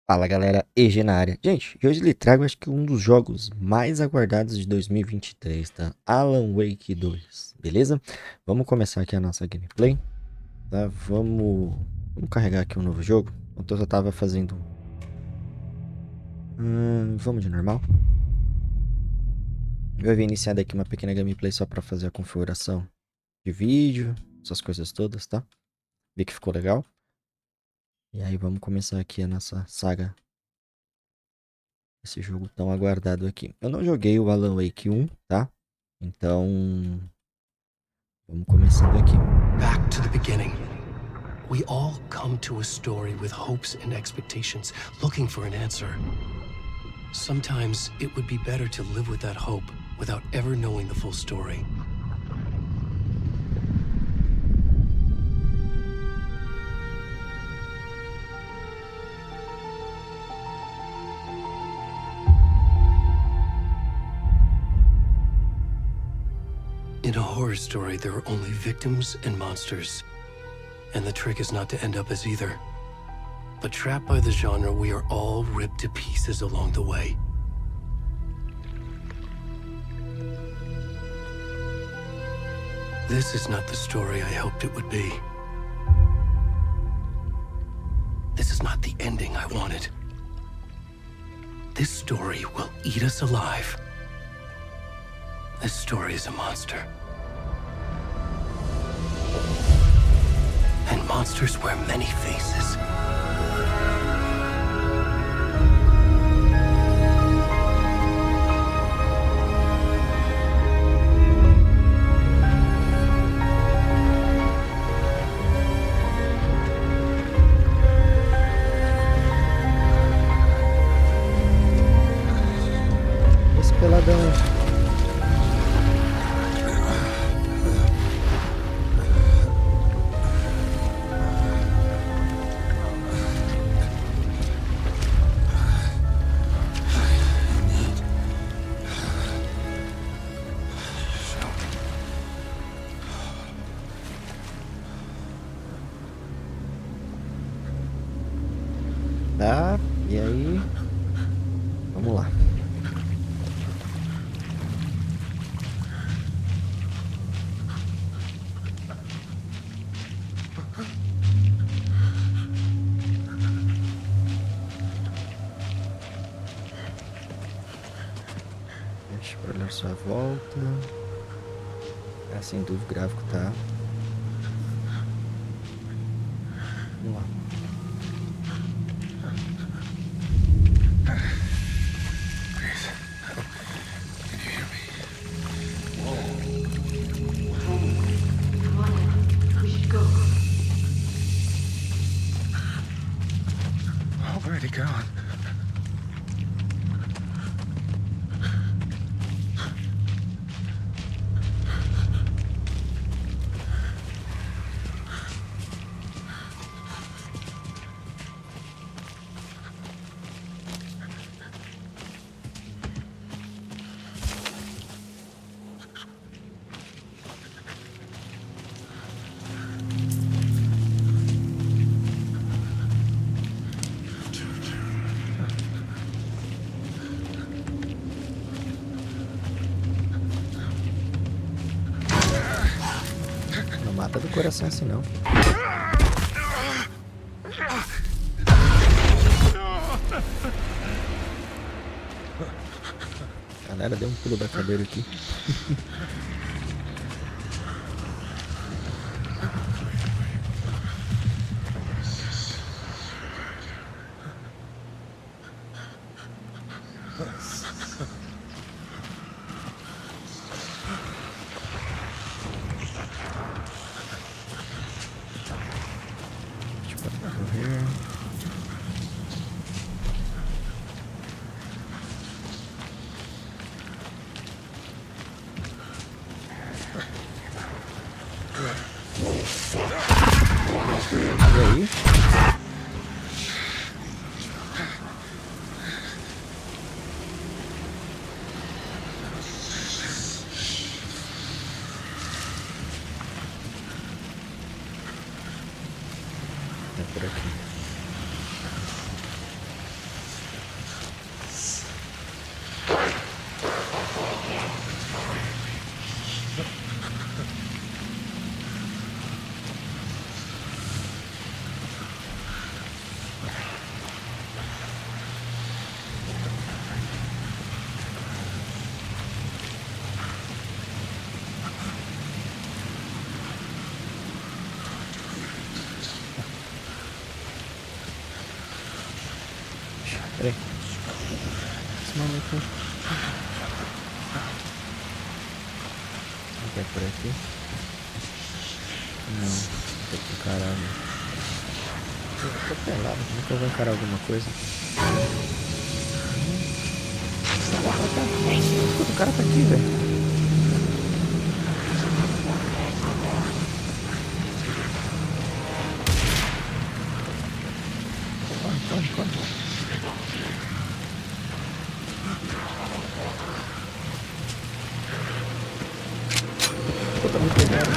Fala galera, EG na área. Gente, e hoje lhe trago acho que um dos jogos mais aguardados de 2023, tá? Alan Wake 2, beleza? Vamos começar aqui a nossa gameplay, tá? Vamos carregar aqui um novo jogo. Então eu só tava fazendo... vamos de normal. Eu havia iniciado aqui uma pequena gameplay só pra fazer a configuração de vídeo, essas coisas todas, tá? Vi que ficou legal. E aí vamos começar aqui a nossa saga. Esse jogo tão aguardado aqui. Eu não joguei o Alan Wake 1, tá? Então, vamos começando aqui. Back to the beginning. We all come to a story with hopes and expectations, looking for an answer. Sometimes it would be better to live with that hope without ever knowing the full story. In a horror story, there are only victims and monsters. And the trick is not to end up as either. But trapped by the genre, we are all ripped to pieces along the way. This is not the story I hoped it would be. This is not the ending I wanted. This story will eat us alive. This story is a monster. And monsters wear many faces. Esse peladão. Tá, e aí? Vamos lá. Deixa eu olhar sua volta. Sem dúvida o gráfico tá. Vamos lá. Where'd he go? Não mata do coração assim não. Galera, deu um pulo da cadeira aqui. Deixa eu correr. Peraí. Esse maluco. Não quer por aqui? Não. Tem que encarar, né? Eu tô pelado. Como é que eu vou encarar alguma coisa? Escuta, o cara tá aqui, velho. Corre, corre, corre. Pô, tá me pegando.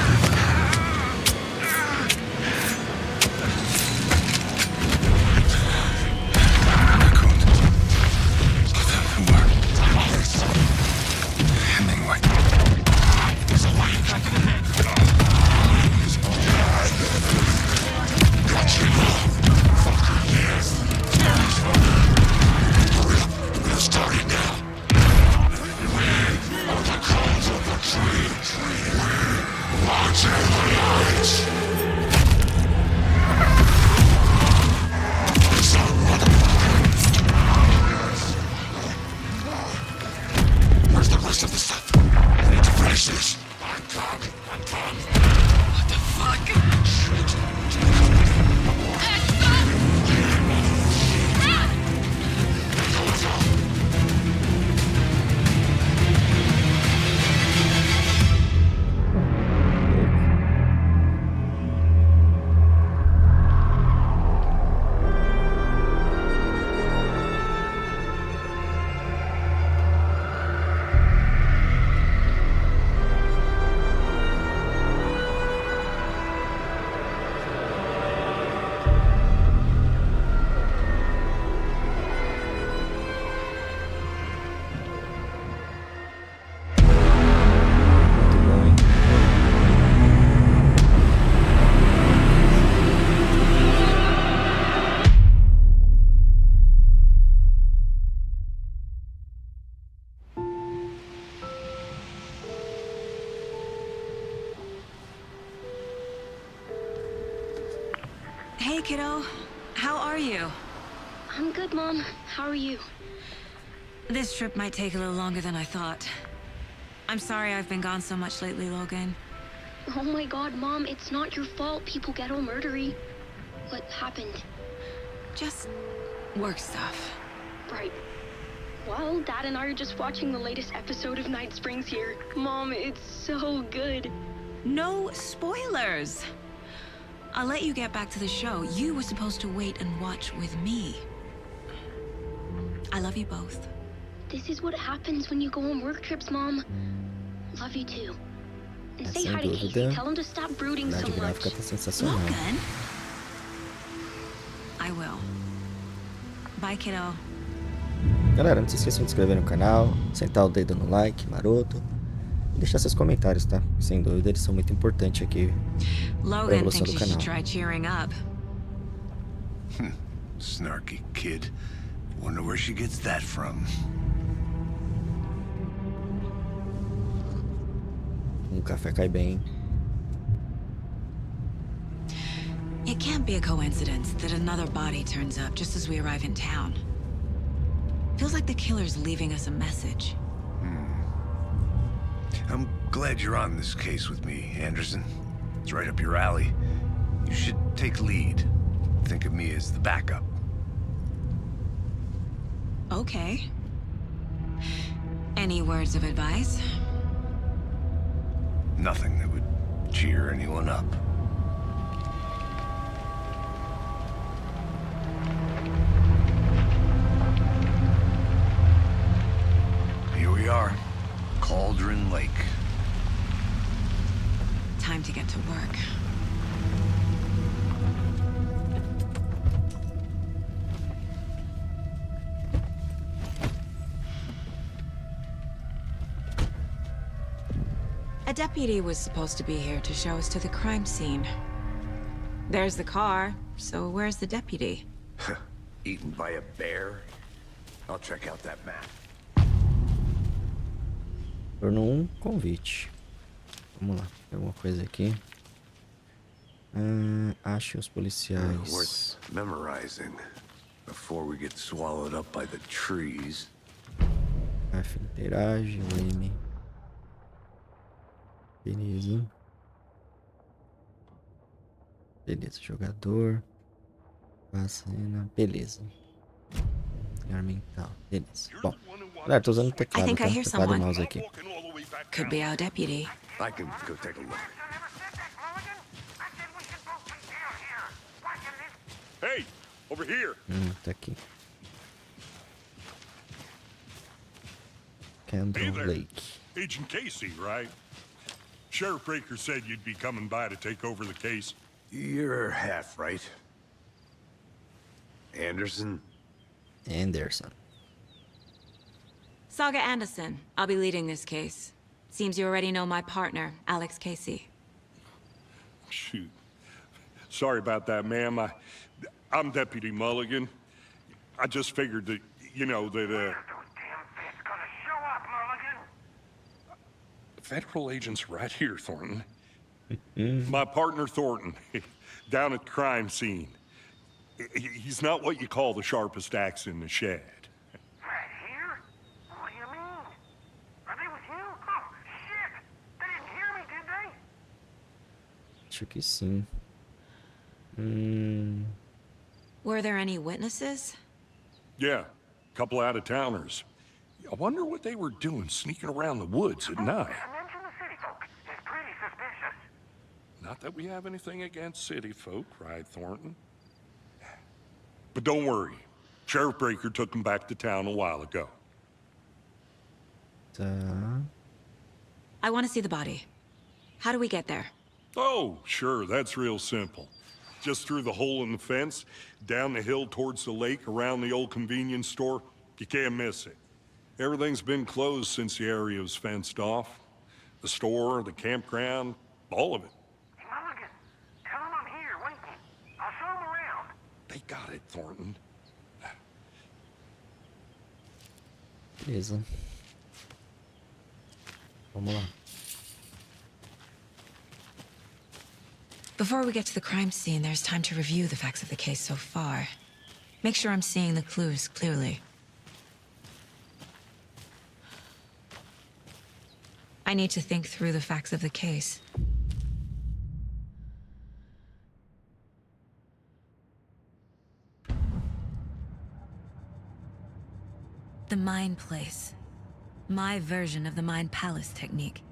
Hey, kiddo. How are you? I'm good, Mom. How are you? This trip might take a little longer than I thought. I'm sorry I've been gone so much lately, Logan. Oh my god, Mom, it's not your fault people get all murdery. What happened? Just work stuff. Right. Well, Dad and I are just watching the latest episode of Night Springs here. Mom, it's so good. No spoilers! I'll let you get back to the show. You were supposed to wait and watch with me. I love you both. This is what happens when you go on work trips, Mom. Love you too. And say Sem hi to Casey. dúvida, Tell him to stop brooding a so qualidade much. gráfica tá sensacional. Logan? I will. Bye, kiddo. Galera, não se esqueçam de se inscrever no canal, sentar o dedo no like, maroto. E deixar seus comentários, tá? Sem dúvida, eles são muito importantes aqui pra Logan evolução thinks do you should canal. try cheering up. Snarky kid. Wonder where she gets that from. Café cai bem. It can't be a coincidence that another body turns up just as we arrive in town. Feels like the killer's leaving us a message. I'm glad you're on this case with me, Anderson. It's right up your alley. You should take lead. Think of me as the backup. Okay. Any words of advice? Nothing that would cheer anyone up. Here we are. Cauldron Lake. Time to get to work. A deputy was supposed to be here to show us to the crime scene. There's the car, so where's the deputy? Eaten by a bear? I'll check out that map. Turno 1, convite. Vamos lá, tem alguma coisa aqui. Ache os policiais. Worth memorizing. Before we get swallowed up by the trees. F interage, o M. Beleza. Beleza, jogador. Vacina, beleza. Ganhar mental, beleza. Bom, galera, tô usando o I teclado, think tá? I hear Teclado e someone. mouse aqui. Could be our deputy. I can go take a look. Hey, over here. Tá aqui. Hey Candle there. Lake. Agent Casey, right? Sheriff Breaker said you'd be coming by to take over the case. You're half right. Anderson? Anderson. Saga Anderson. I'll be leading this case. Seems you already know my partner, Alex Casey. Shoot. Sorry about that, ma'am. I'm Deputy Mulligan. I just figured that, you know, that, Federal agents right here, Thornton. My partner, Thornton, down at the crime scene. He's not what you call the sharpest axe in the shed. Right here? What do you mean? Are they with you? Oh, shit! They didn't hear me, did they? Acho que sim. Were there any witnesses? Yeah, couple out-of-towners. I wonder what they were doing sneaking around the woods at night. Mention the city folk. It's pretty suspicious. Not that we have anything against city folk, right, Thornton? But don't worry. Sheriff Breaker took them back to town a while ago. Tá. I want to see the body. How do we get there? Oh, sure, that's real simple. Just through the hole in the fence, down the hill towards the lake, around the old convenience store. You can't miss it. Everything's been closed since the area was fenced off. The store, the campground, all of it. Mulligan, tell them I'm here waiting. I'll show them around. They got it, Thornton. Beleza. Vamos lá. Before we get to the crime scene, there's time to review the facts of the case so far. Make sure I'm seeing the clues clearly. I need to think through the facts of the case. The Mind Place. My version of the Mind Palace technique.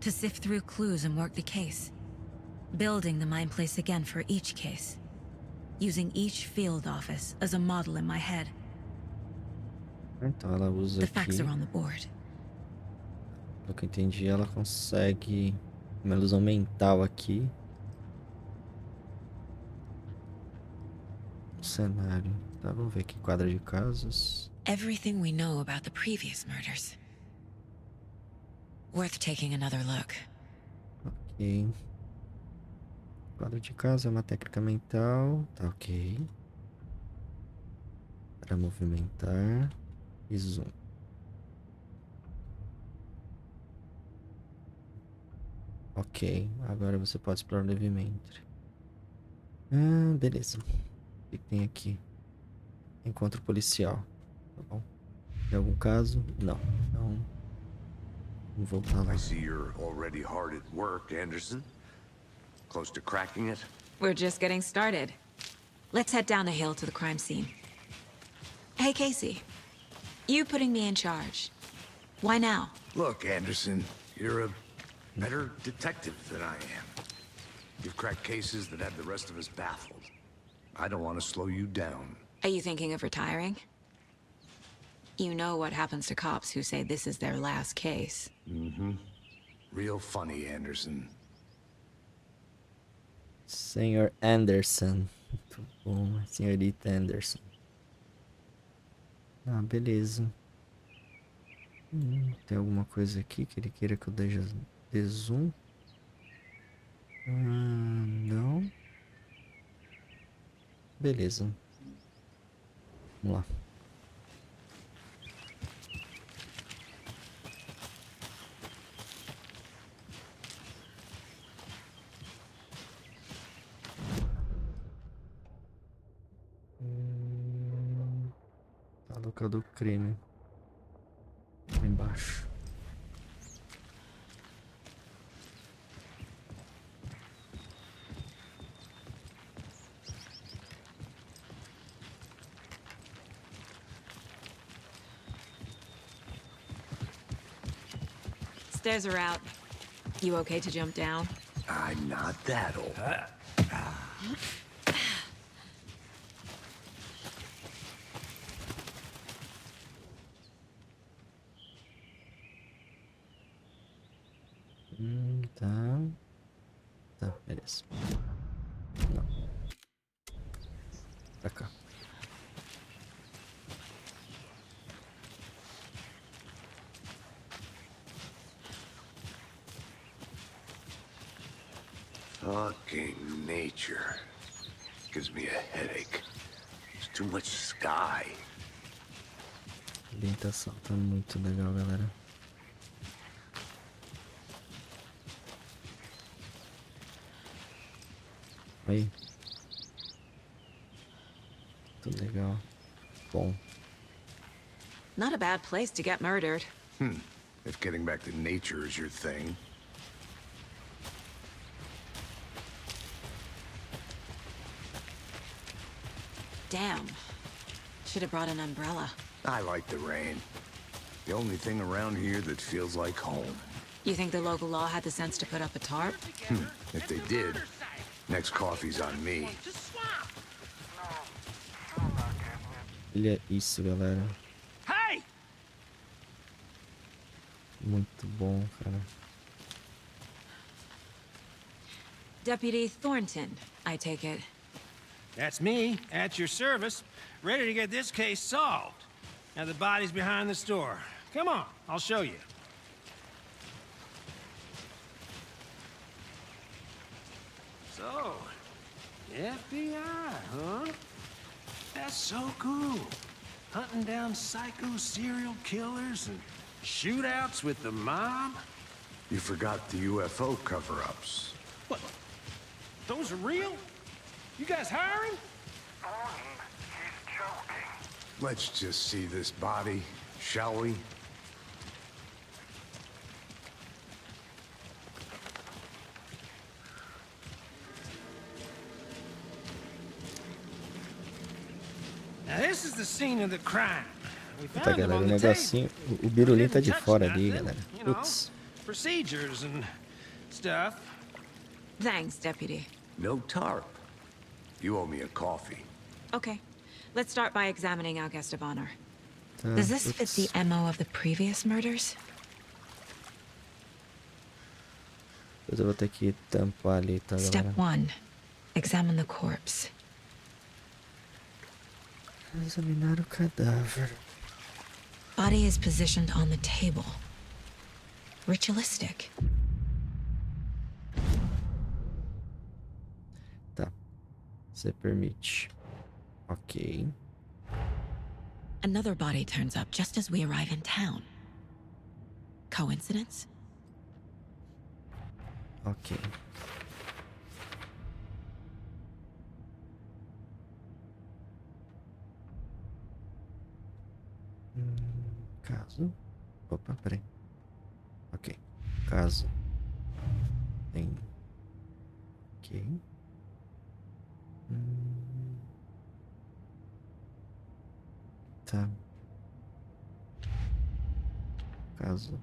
To sift through clues and work the case. Building the Mind Place again for each case. Using each field office as a model in my head. Então ela usa The aqui. facts are on the board. Pelo que eu entendi, ela consegue uma ilusão mental aqui. Cenário. Tá, vamos ver aqui. Quadra de casos. Everything we know about the previous murders. Worth taking another look. Ok. Quadro de casos é uma técnica mental. Tá ok. Para movimentar. E zoom. Ok, agora você pode explorar levemente. Beleza. O que tem aqui? Encontro policial. Tá bom. Tem algum caso? Não. Então, vamos voltar lá. I see you're already hard at work, Anderson. Close to cracking it? We're just getting started. Let's head down the hill to the crime scene. Hey, Casey. You putting me in charge. Why now? Look, Anderson, you're a better detective than I am. You've cracked cases that have the rest of us baffled. I don't want to slow you down. Are you thinking of retiring? You know what happens to cops who say this is their last case. Real funny, Anderson. Senhor Anderson. Muito bom, senhorita Anderson. Ah, beleza. Tem alguma coisa aqui que ele queira que eu dê zoom? Não. Beleza. Vamos lá. Tá, local do crime. Lá embaixo. Stairs are out. You okay to jump down? I'm not that old. Tá. Tá, beleza. Não. Pra cá. Fucking nature. Gives me a headache. There's too much sky. A ambientação tá muito legal, galera. Aí. Tudo legal. Bom. Not a bad place to get murdered. If getting back to nature is your thing. Damn. Should have brought an umbrella. I like the rain. The only thing around here that feels like home. You think the local law had the sense to put up a tarp? If they did, next coffee's on me. Olha isso, galera. Hey! Muito bom, cara. Deputy Thornton, I take it. That's me, at your service, ready to get this case solved. Now the body's behind the store. Come on, I'll show you. So, FBI, huh? That's so cool. Hunting down psycho serial killers and shootouts with the mob. You forgot the UFO cover-ups. What? Those are real? You guys hiring? He's joking. Let's just see this body, shall we? Now this is the scene of the crime. We Tá, found them galera, on o the negocinho. table. O birulinho tá de Didn't touch fora ali, nothing, galera. you know, Putz. procedures and stuff. Thanks, Deputy. No tarp. You owe me a coffee. Okay. Let's start by examining our guest of honor. Tá, Does this fit putz. the MO of the previous murders? Depois eu vou ter que tampar ali, tá, galera? Step 1. Examine the corpse. Examinar o cadáver. Body is positioned on the table. Ritualistic. Tá. Você permite. Ok. Another body turns up just as we arrive in town. Coincidence? Ok. Caso. Opa, peraí. Ok. Caso. Tem. Ok. Tá. Caso.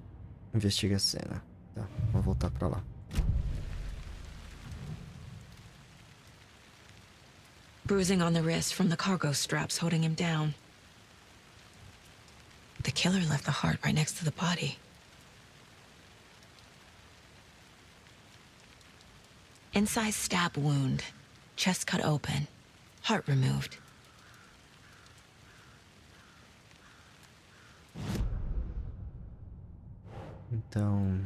Investiga a cena. Tá, vamos voltar pra lá. Bruising on the wrist from the cargo straps holding him down. The killer left the heart right next to the body. Incised stab wound. Chest cut open. Heart removed. Então.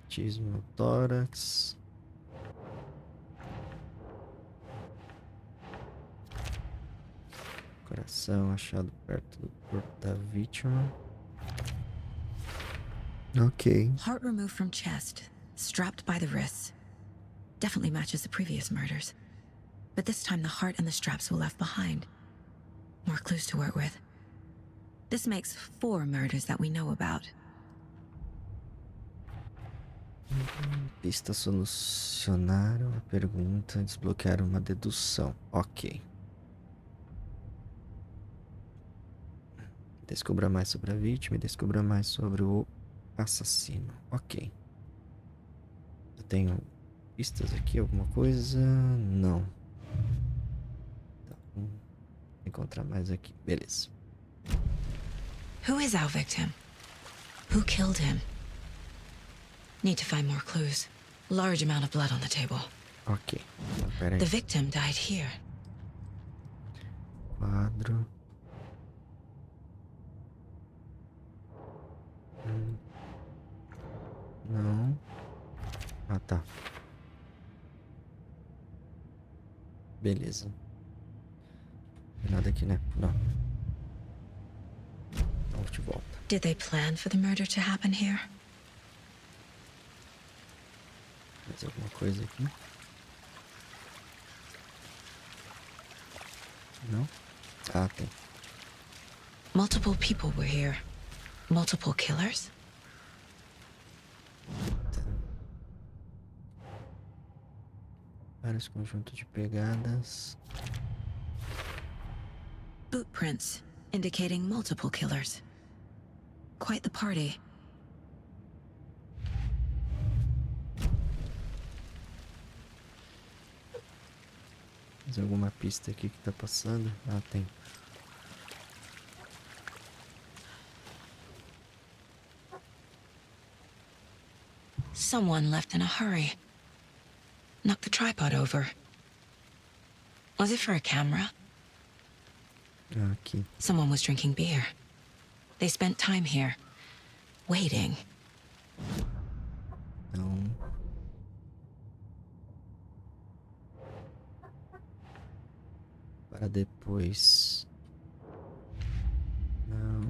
Batismo no tórax. Coração achado perto do corpo da vítima. Ok. Heart removed from chest. Strapped by the wrists. Definitely matches the previous murders. But this time the heart and the straps were left behind. More clues to work with. This makes 4 murders that we know about. Pista solucionar uma pergunta, desbloquear uma dedução. Ok. Descubra mais sobre a vítima e descubra mais sobre o assassino. Ok. Eu tenho pistas aqui, alguma coisa? Não. Tá, vamos encontrar mais aqui. Beleza. Who is our victim? Who killed him? Need to find more clues. Large amount of blood on the table. Ok. Então, peraí. The victim died here. Quadro. Não. Ah, tá. Beleza. Não tem nada aqui, né? Não. Vamos de volta. Did they plan for the murder to happen here? Mais alguma coisa aqui? Não? Ah, tem. Multiple people were here. Multiple killers? Tá. Vários conjuntos de pegadas. Boot prints, indicating multiple killers. Quite the party. Mais alguma pista aqui que tá passando? Ah, tem. Someone left in a hurry. Knocked the tripod over. Was it for a camera? Ah, aqui. Someone was drinking beer. They spent time here, waiting. Não. Para depois. Não.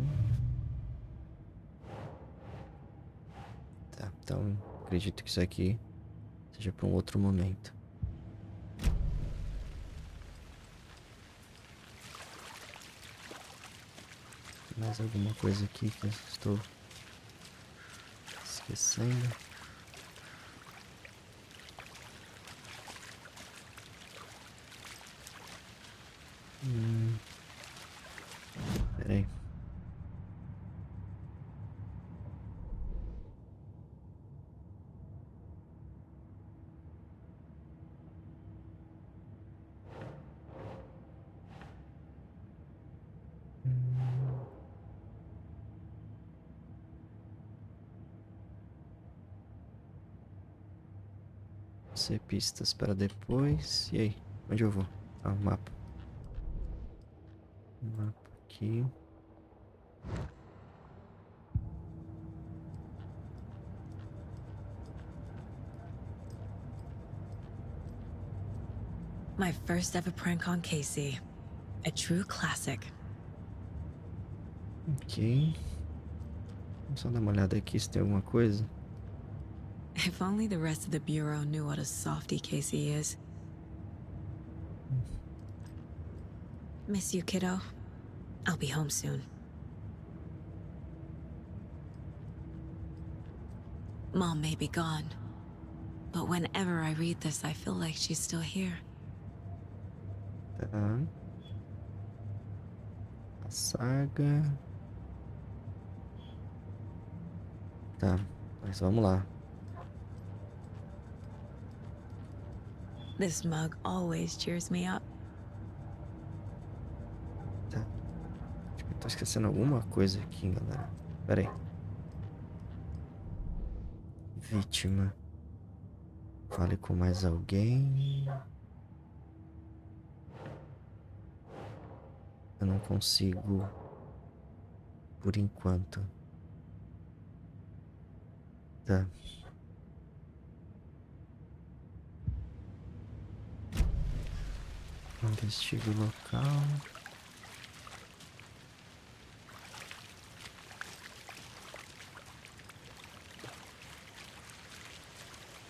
Tá, então acredito que isso aqui seja para um outro momento. Tem mais alguma coisa aqui que eu estou esquecendo? Peraí. Ser pistas para depois. E aí? Onde eu vou? Ah, o mapa. Mapa aqui. My first ever prank on Casey. A true classic. Ok. Vamos só dar uma olhada aqui se tem alguma coisa. If only the rest of the Bureau knew what a softie Casey is. Miss you, kiddo. I'll be home soon. Mom may be gone, but whenever I read this, I feel like she's still here. Tá. A saga. Tá, mas vamos lá. This mug always cheers me up. Tá. Acho que eu tô esquecendo alguma coisa aqui, galera. Pera aí. Vítima. Fale com mais alguém. Eu não consigo. Por enquanto. Tá. Investigue o local.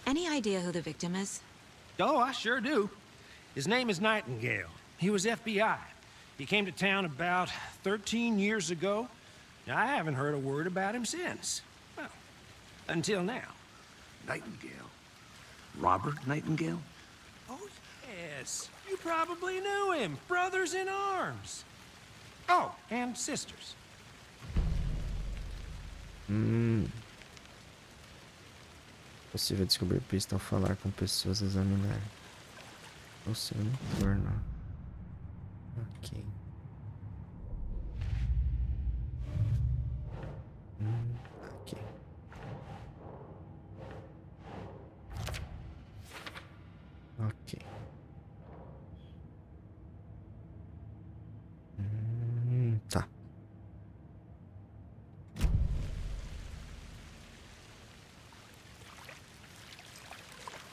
Any idea who the victim is? Oh, I sure do. His name is Nightingale. He was FBI. He came to town about 13 years ago. I haven't heard a word about him since. Well, until now. Nightingale? Robert Nightingale? Oh, yes. You probably knew him. Brothers in arms. Oh, and sisters. Possível descobrir pista ao falar com pessoas, examinar o seu entorno. Ok. Ok. Ok. Tá.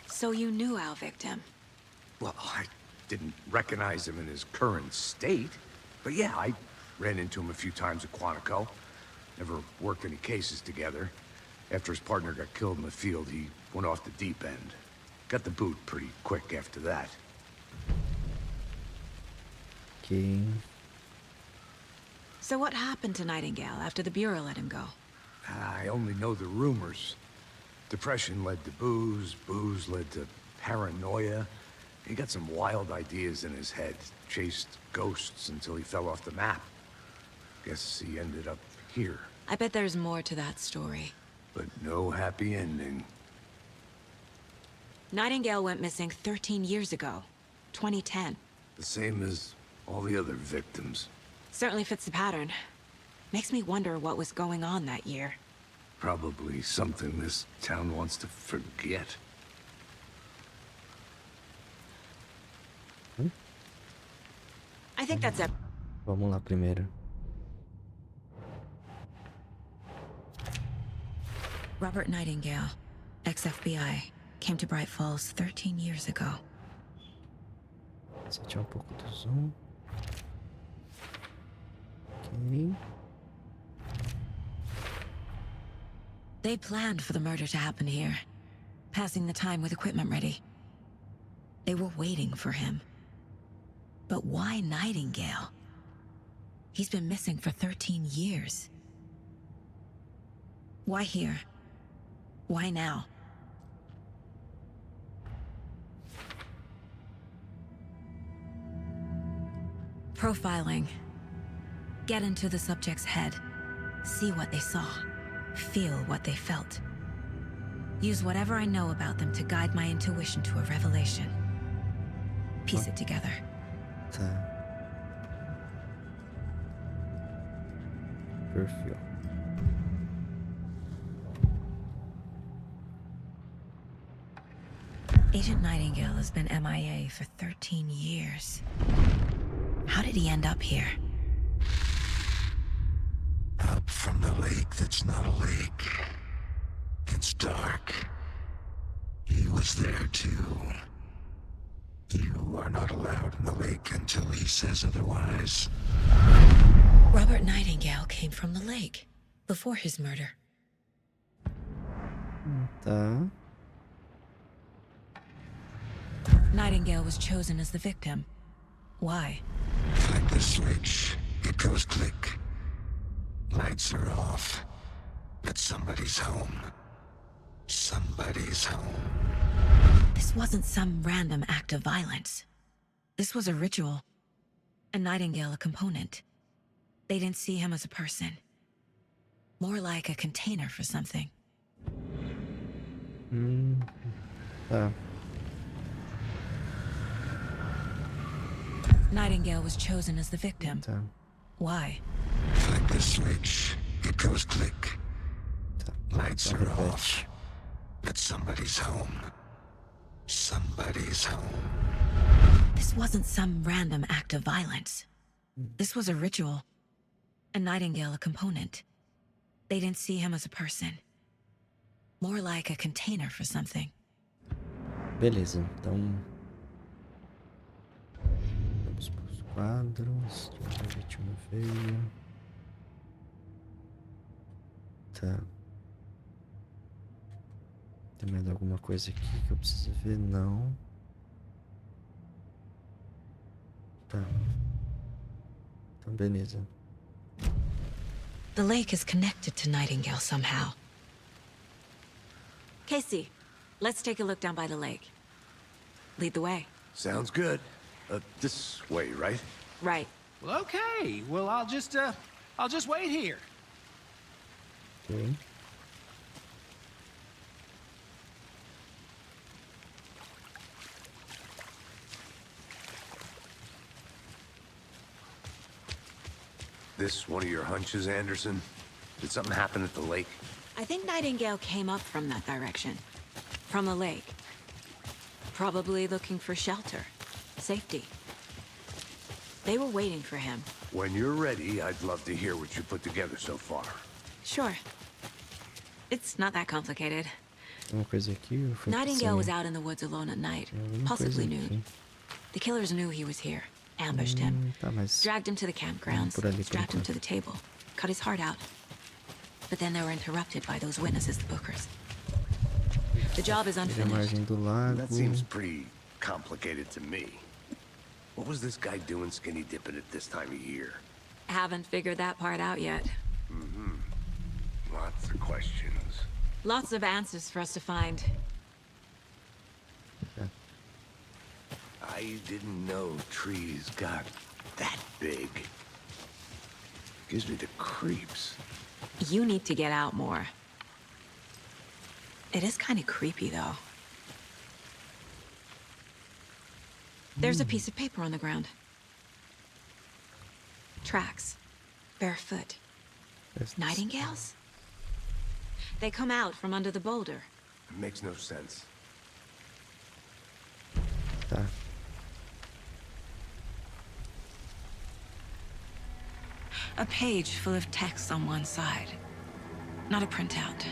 So you knew our victim? Well, I didn't recognize him in his current state. But yeah, I ran into him a few times at Quantico. Never worked any cases together. After his partner got killed in the field, he went off the deep end. Got the boot pretty quick after that. Ok. So what happened to Nightingale after the Bureau let him go? I only know the rumors. Depression led to booze, booze led to paranoia. He got some wild ideas in his head, chased ghosts until he fell off the map. Guess he ended up here. I bet there's more to that story. But no happy ending. Nightingale went missing 13 years ago, 2010. The same as all the other victims. Certainly fits the pattern. Makes me wonder what was going on that year. Probably something this town wants to forget. I think that's it. Vamos lá primeiro. Robert Nightingale, ex-FBI, came to Bright Falls 13 years ago. Sentir pouco do zoom. Ok. They planned for the murder to happen here, passing the time with equipment ready. They were waiting for him. But why Nightingale? He's been missing for 13 years. Why here? Why now? Profiling. Get into the subject's head. See what they saw. Feel what they felt. Use whatever I know about them to guide my intuition to a revelation. Piece it together. Tá. Perfil. Agent Nightingale has been MIA for 13 years. How did he end up here? Up from the lake that's not a lake. It's dark. He was there too. You are not allowed in the lake until he says otherwise. Robert Nightingale came from the lake before his murder. Tá. Nightingale was chosen as the victim. Why? Like the switch, it goes click. Lights are off. But somebody's home. Somebody's home. This wasn't some random act of violence. This was a ritual. And Nightingale a component. They didn't see him as a person. More like a container for something. Tá. Nightingale was chosen as the victim. Tá. Why? Like the switch, it goes click. Tá. Lights Só are repete. off. But somebody's home. Somebody's home. This wasn't some random act of violence. This was a ritual. And Nightingale a component. They didn't see him as a person. More like a container for something. Beleza, então. Vamos para os quadros. De onde a vítima veio. Tá. Tem mais alguma coisa aqui que eu preciso ver? Não. Tá. beleza. The lake is connected to Nightingale somehow. Casey, let's take a look down by the lake. Lead the way. Sounds good. This way, right? Right. Well, okay. Well, I'll just wait here. Ok. This one of your hunches, Anderson? Did something happen at the lake? I think Nightingale came up from that direction. From the lake. Probably looking for shelter. Safety. They were waiting for him. When you're ready, I'd love to hear what you put together so far. Sure. It's not that complicated. Uma coisa aqui. Ou foi Nightingale was out in the woods alone at night. Possibly nude. The killers knew he was here. Ambushed him. Tá, mas... Dragged him to the campgrounds. por ali, por Strapped him enquanto. to the table. Cut his heart out. But then they were interrupted by those witnesses, the Bookers. The job is Ele é a unfinished. margem do lago. That seems pretty complicated to me. What was this guy doing skinny dipping at this time of year? Haven't figured that part out yet. Lots of questions. Lots of answers for us to find. I didn't know trees got that big. Gives me the creeps. You need to get out more. It is kind of creepy, though. There's a piece of paper on the ground. Tracks. Barefoot. Nightingales? They come out from under the boulder. It makes no sense. Tá. A page full of text on one side. Not a printout.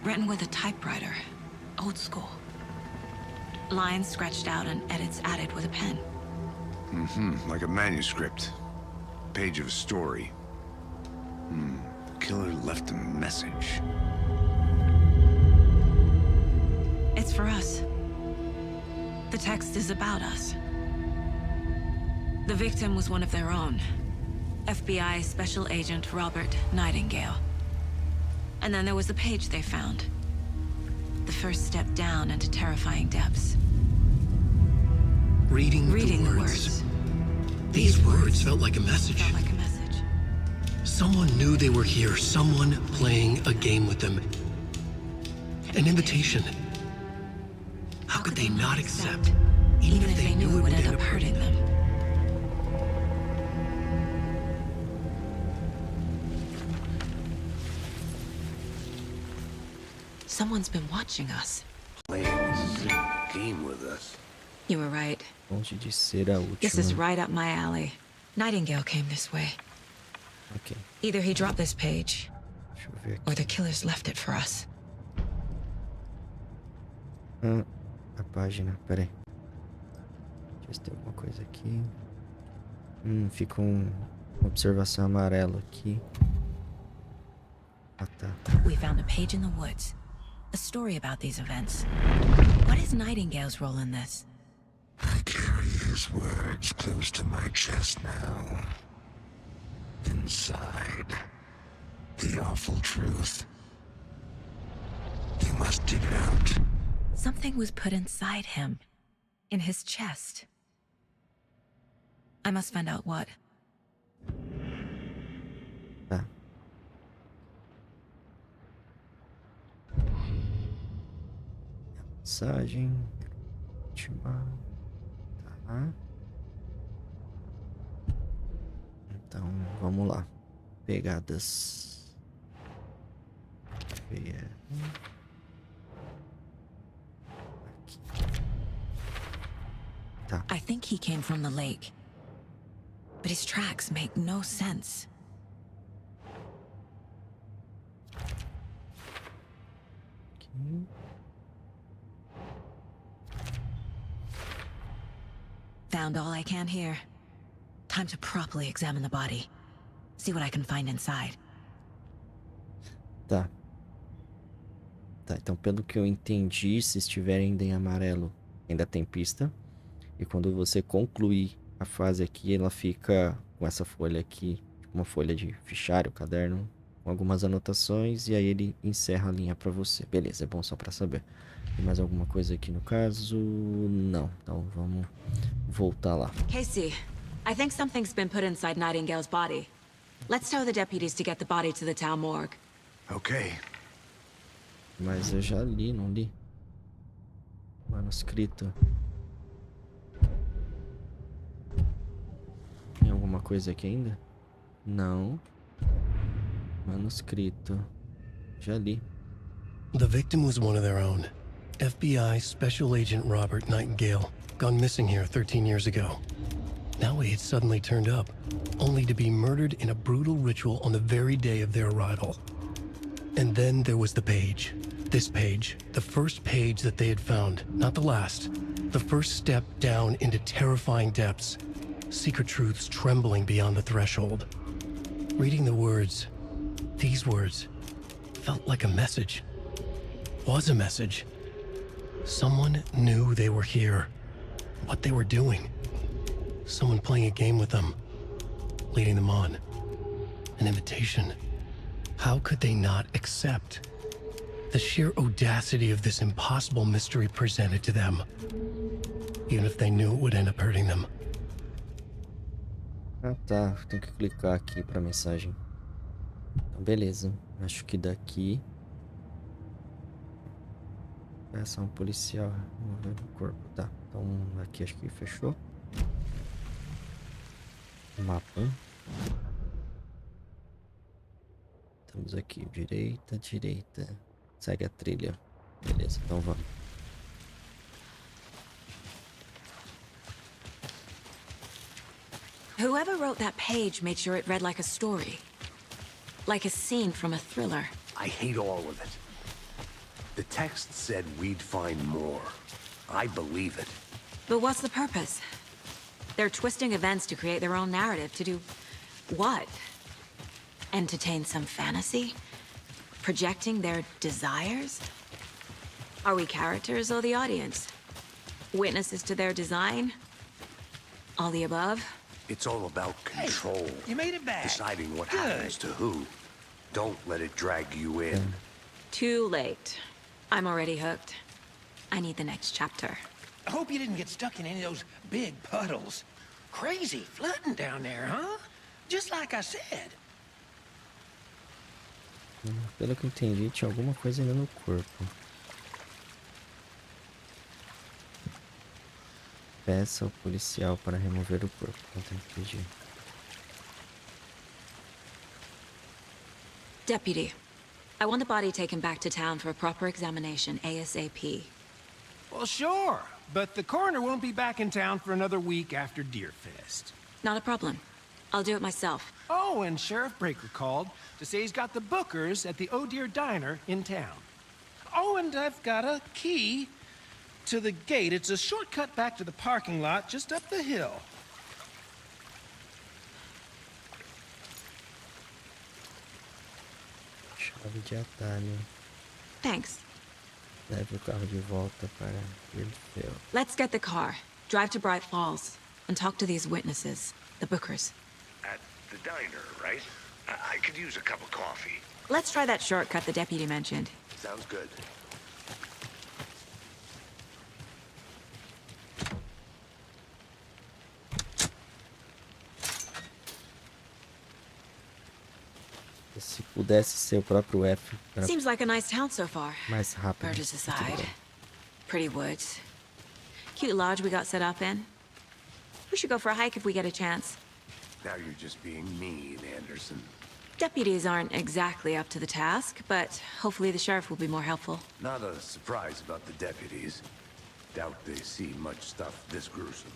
Written with a typewriter. Old school. Lines scratched out and edits added with a pen. Like a manuscript. Page of a story. Killer left a message. It's for us. The text is about us. The victim was one of their own. FBI Special Agent Robert Nightingale. And then there was the page they found. The first step down into terrifying depths. Reading the words. These words felt like a message. Felt like a message. Someone knew they were here. Someone playing a game with them. An invitation. How could they not accept? Even if they knew it would end up hurting them. Someone's been watching us. Playing this game with us. You were right. Longe de ser a This is última. right up my alley. Nightingale came this way. Ok. Either he dropped this page, Deixa eu ver or aqui. the killers left it for us. A página. Pera aí. Deixa eu ver se tem alguma coisa aqui. Fica uma observação amarela aqui. Ah, tá. We found a page in the woods. A story about these events. What is Nightingale's role in this? I carry his words close to my chest now. Inside, the awful truth. You must dig it out. Something was put inside him. In his chest. I must find out what. Tá. Mensagem. Última. Tá. Então, vamos lá. Pegadas. Ver. Aqui. Tá. I think he came from the lake. But his tracks make no sense. Aqui. Found all I can here. Time to properly examine the body. See what I can find inside. Tá. Tá, então pelo que eu entendi, se estiver ainda em amarelo, ainda tem pista. E quando você concluir a fase aqui, ela fica com essa folha aqui, uma folha de fichário, caderno, com algumas anotações, e aí ele encerra a linha pra você. Beleza, é bom só pra saber. Tem mais alguma coisa aqui no caso? Não. Então vamos voltar lá. Casey, I think something's been put inside Nightingale's body. Let's tell the deputies to get the body to the town morgue. Okay. Mas eu já li, não li? Manuscrito. Tem alguma coisa aqui ainda? Não. Manuscrito. Já li. The victim was one of their own. FBI Special Agent Robert Nightingale, gone missing here 13 years ago. Now he had suddenly turned up, only to be murdered in a brutal ritual on the very day of their arrival. And then there was the page. This page, the first page that they had found, not the last. The first step down into terrifying depths. Secret truths trembling beyond the threshold. Reading the words, these words, felt like a message. Was a message. Someone knew they were here. What they were doing. Someone playing a game with them. Leading them on. An invitation. How could they not accept? The sheer audacity of this impossible mystery presented to them. Even if they knew it would end up hurting them. Ah tá, tem que clicar aqui pra mensagem. Então beleza, acho que daqui... Essa é um policial removendo o corpo, tá. Então aqui acho que fechou. Mapa. Estamos aqui, direita, direita. Segue a trilha. Beleza, então vamos. Whoever wrote that page made sure it read like a story. Like a scene from a thriller. I hate all of it. The text said we'd find more. I believe it. But what's the purpose? They're twisting events to create their own narrative. To do what? Entertain some fantasy? Projecting their desires? Are we characters or the audience? Witnesses to their design? All the above? It's all about control. Hey, you made it back. Deciding what Good. happens to who. Don't let it drag you in. Too late. I'm already hooked. I need the next chapter. I hope you didn't get stuck in any of those big puddles. Crazy flooding down there, huh? Just like I said. Pelo que eu entendi, tinha alguma coisa ainda no corpo. Peça ao policial para remover o corpo. Não tem que pedir. Deputy, I want the body taken back to town for a proper examination ASAP. Well, sure. But the coroner won't be back in town for another week after Deerfest. Not a problem. I'll do it myself. Oh, and Sheriff Breaker called to say he's got the Bookers at the Oh Dear Diner in town. Oh, and I've got a key to the gate. It's a shortcut back to the parking lot just up the hill. Chave de atalho. Thanks. Leve o carro de volta para Deerfield. Let's get the car, drive to Bright Falls, and talk to these witnesses, the Bookers. At the diner, right? I could use a cup of coffee. Let's try that shortcut the deputy mentioned. Sounds good. Se pudesse ser o próprio F para Seems like a nice town so far. mais rápido. Burgess aside. Pretty woods. Cute lodge we got set up in. We should go for a hike if we get a chance. Now you're just being mean, Anderson. Deputies aren't exactly up to the task, but hopefully the sheriff will be more helpful. Not a surprise about the deputies. Doubt they see much stuff this gruesome.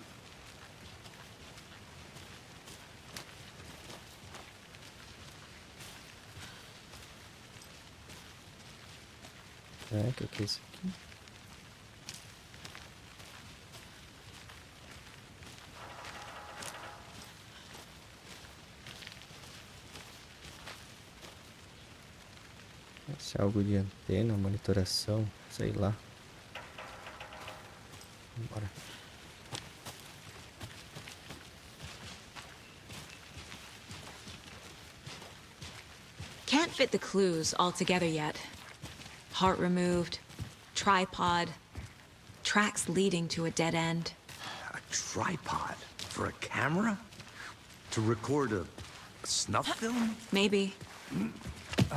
É, que é isso aqui? Isso é algo de antena, monitoração, sei lá. Bora. can't fit the clues all together yet. Heart removed, tripod, tracks leading to a dead end. A tripod? For a camera? To record a snuff film? Maybe.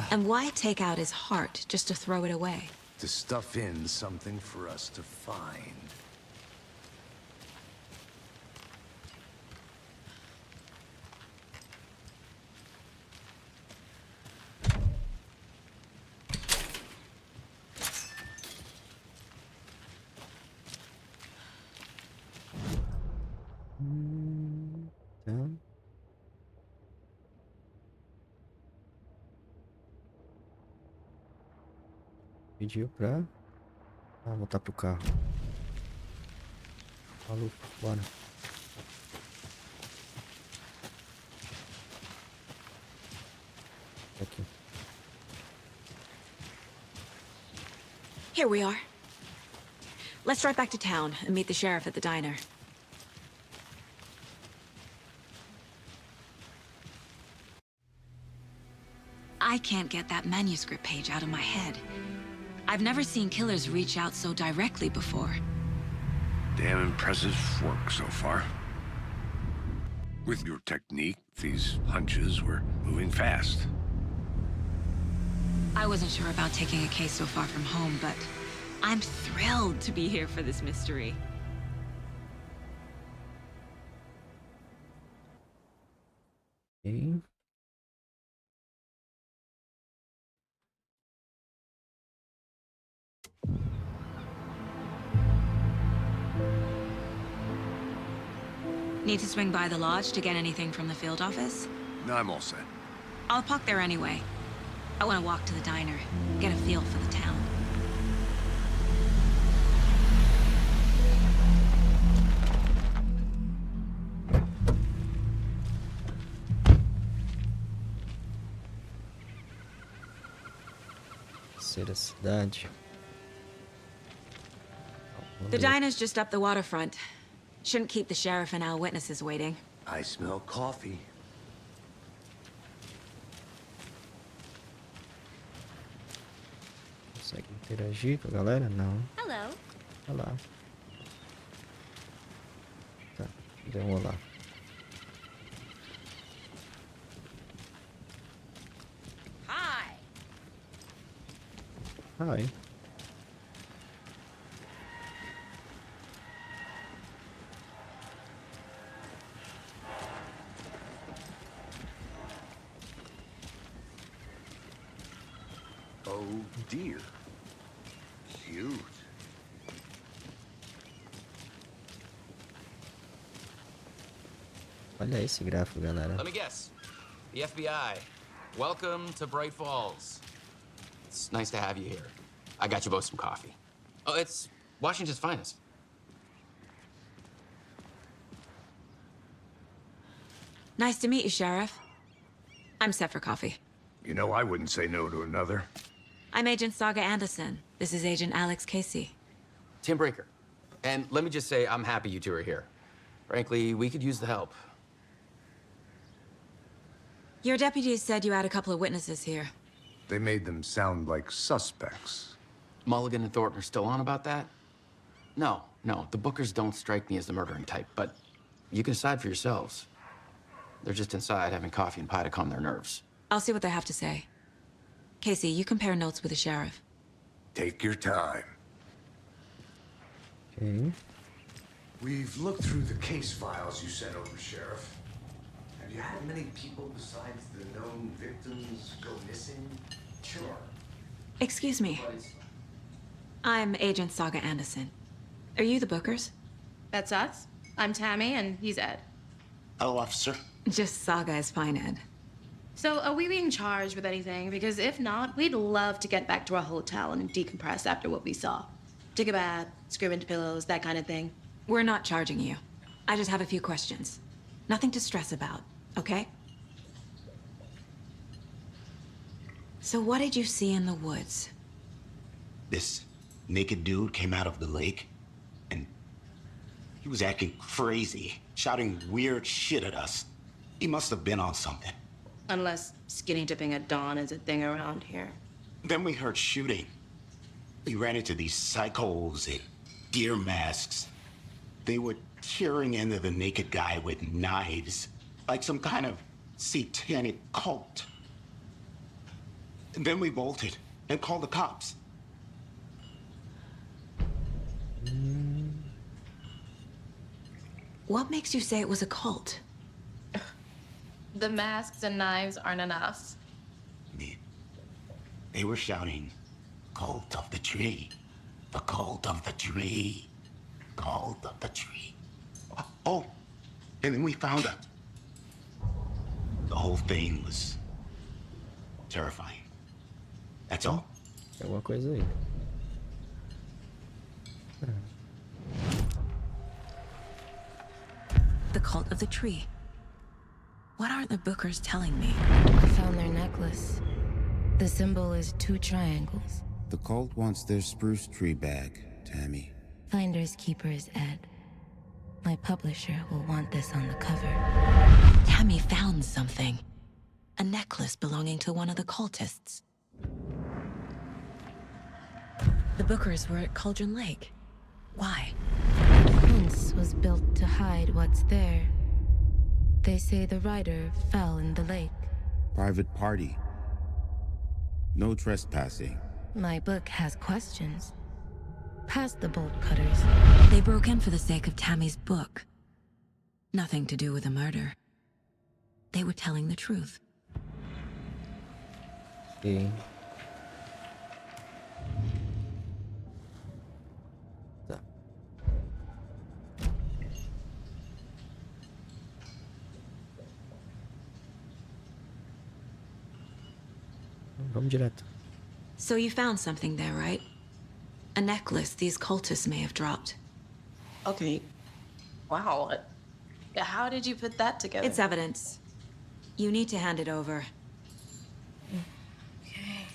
And why take out his heart just to throw it away? To stuff in something for us to find. Tá. Pediu pra voltar pro carro. Maluco, bora. Aqui. Here we are. Let's drive back to town and meet the sheriff at the diner. I can't get that manuscript page out of my head. I've never seen killers reach out so directly before. Damn impressive work so far. With your technique, these hunches were moving fast. I wasn't sure about taking a case so far from home, but I'm thrilled to be here for this mystery. Okay. Need to swing by the lodge to get anything from the field office? No, I'm all set. I'll park there anyway. I want to walk to the diner, get a feel for the town. Ser a cidade. The diner's just up the waterfront. Shouldn't keep the sheriff and our witnesses waiting. I smell coffee. Consegue interagir com a galera? Não. Hello. Olá. Tá, deu um olá. Hi. Hi. Oh dear. Cute. Olha esse gráfico, galera. Let me guess. The FBI. Welcome to Bright Falls. It's nice to have you here. I got you both some coffee. Oh, it's Washington's finest. Nice to meet you, Sheriff. I'm set for coffee. You know, I wouldn't say no to another. I'm Agent Saga Anderson. This is Agent Alex Casey. Tim Breaker. And let me just say, I'm happy you two are here. Frankly, we could use the help. Your deputies said you had a couple of witnesses here. They made them sound like suspects. Mulligan and Thornton are still on about that? No, the Bookers don't strike me as the murdering type, but you can decide for yourselves. They're just inside having coffee and pie to calm their nerves. I'll see what they have to say. Casey, you compare notes with the sheriff. Take your time. Ok. We've looked through the case files you sent over, Sheriff. Have you had many people besides the known victims go missing? Sure. Excuse me. I'm Agent Saga Anderson. Are you the Bookers? That's us. I'm Tammy, and he's Ed. Hello, officer. Just Saga is fine, Ed. So, are we being charged with anything? Because if not, we'd love to get back to our hotel and decompress after what we saw. Take a bath, scream into pillows, that kind of thing. We're not charging you. I just have a few questions. Nothing to stress about, okay? So what did you see in the woods? This naked dude came out of the lake, and he was acting crazy, shouting weird shit at us. He must have been on something. Unless skinny dipping at dawn is a thing around here. Then we heard shooting. We ran into these psychos in deer masks. They were tearing into the naked guy with knives, like some kind of satanic cult. And then we bolted and called the cops. What makes you say it was a cult? The masks and knives aren't enough. They were shouting, "Cult of the tree, the cult of the tree, cult of the tree." Oh, and then we found it. The whole thing was terrifying. That's all. Tem alguma coisa aí. The cult of the tree. What aren't the bookers telling me? I found their necklace. The symbol is 2 triangles. The cult wants their spruce tree back, Tammy. Finders keepers, Ed. My publisher will want this on the cover. Tammy found something. A necklace belonging to one of the cultists. The bookers were at Cauldron Lake. Why? The fence was built to hide what's there. They say the rider fell in the lake. Private party. No trespassing. My book has questions. Past the bolt cutters. They broke in for the sake of Tammy's book. Nothing to do with the murder. They were telling the truth. Ok. Tá. Vamos direto. So you found something there, right? A necklace these cultists may have dropped. Okay. Wow. How did you put that together? It's evidence. You need to hand it over. Okay.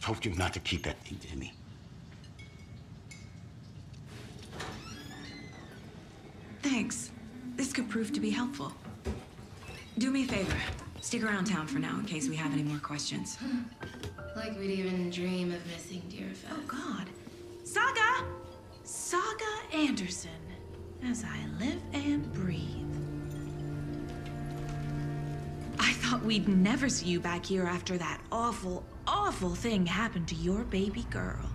Told you not to keep that thing, Tammy. Thanks. This could prove to be helpful. Do me a favor. Stick around town for now in case we have any more questions. Like we'd even dream of missing Deerfest. Oh, God. Saga! Saga Anderson. As I live and breathe. I thought we'd never see you back here after that awful, awful thing happened to your baby girl.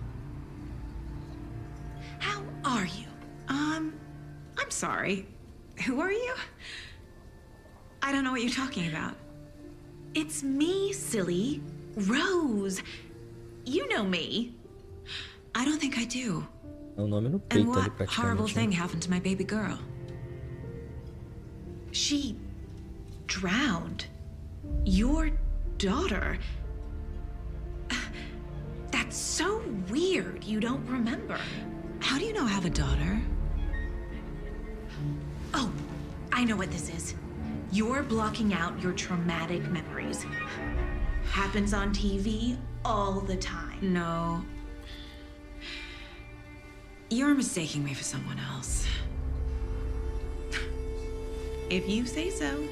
How are you? I'm sorry. Who are you? I don't know what you're talking about. It's me, silly. Rose. You know me. I don't think I do. É o nome no And peito ali, what horrible praticamente. thing Né? happened to my baby girl? She drowned. Your daughter. That's so weird you don't remember. How do you know I have a daughter? Oh, I know what this is. You're blocking out your traumatic memories. Happens on TV all the time. No. You're mistaking me for someone else. If you say so.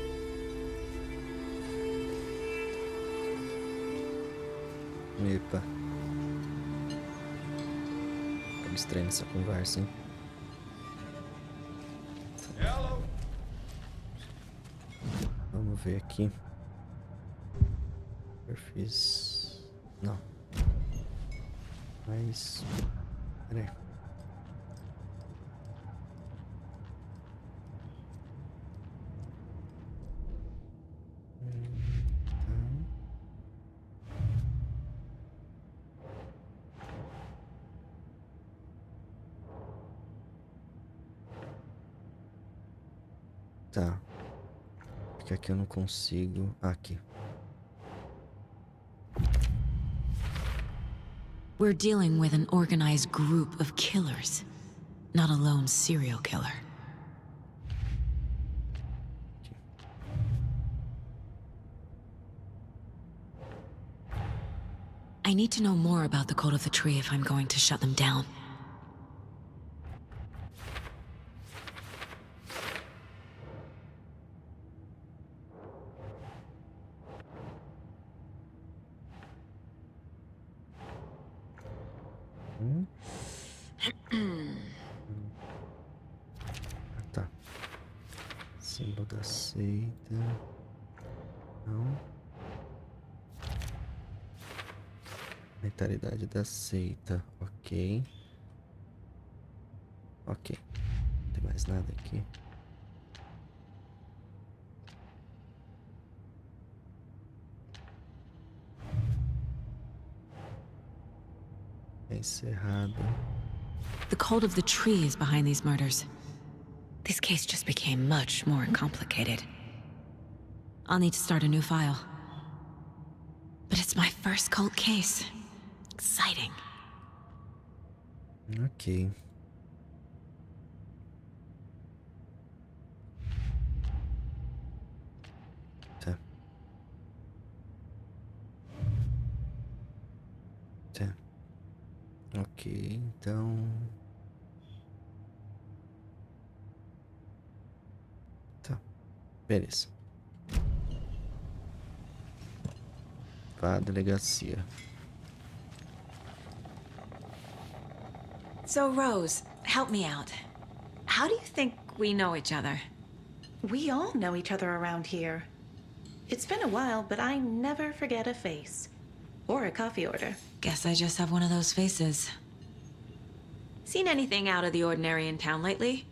Epa. Tá estranha essa conversa, hein? Vamos ver aqui. Perfis. Não. Mas. Peraí. Tá. Porque aqui eu não consigo. Aqui. We're dealing with an organized group of killers, not a lone serial killer. I need to know more about the Code of the Tree if I'm going to shut them down. Ah, tá. Símbolo da seita. Não. Mentalidade da seita. Ok. Ok. Não tem mais nada aqui. Encerrado. The cult of the tree is behind these murders. This case just became much more complicated. I'll need to start a new file. But it's my first cult case. Exciting. Ok. Tá. Tá. Ok, então... Tá. Beleza. Vá à delegacia. So, Rose, help me out. How do you think we know each other? We all know each other around here. It's been a while, but I never forget a face. Or a coffee order. Guess I just have one of those faces. Seen anything out of the ordinary in town lately?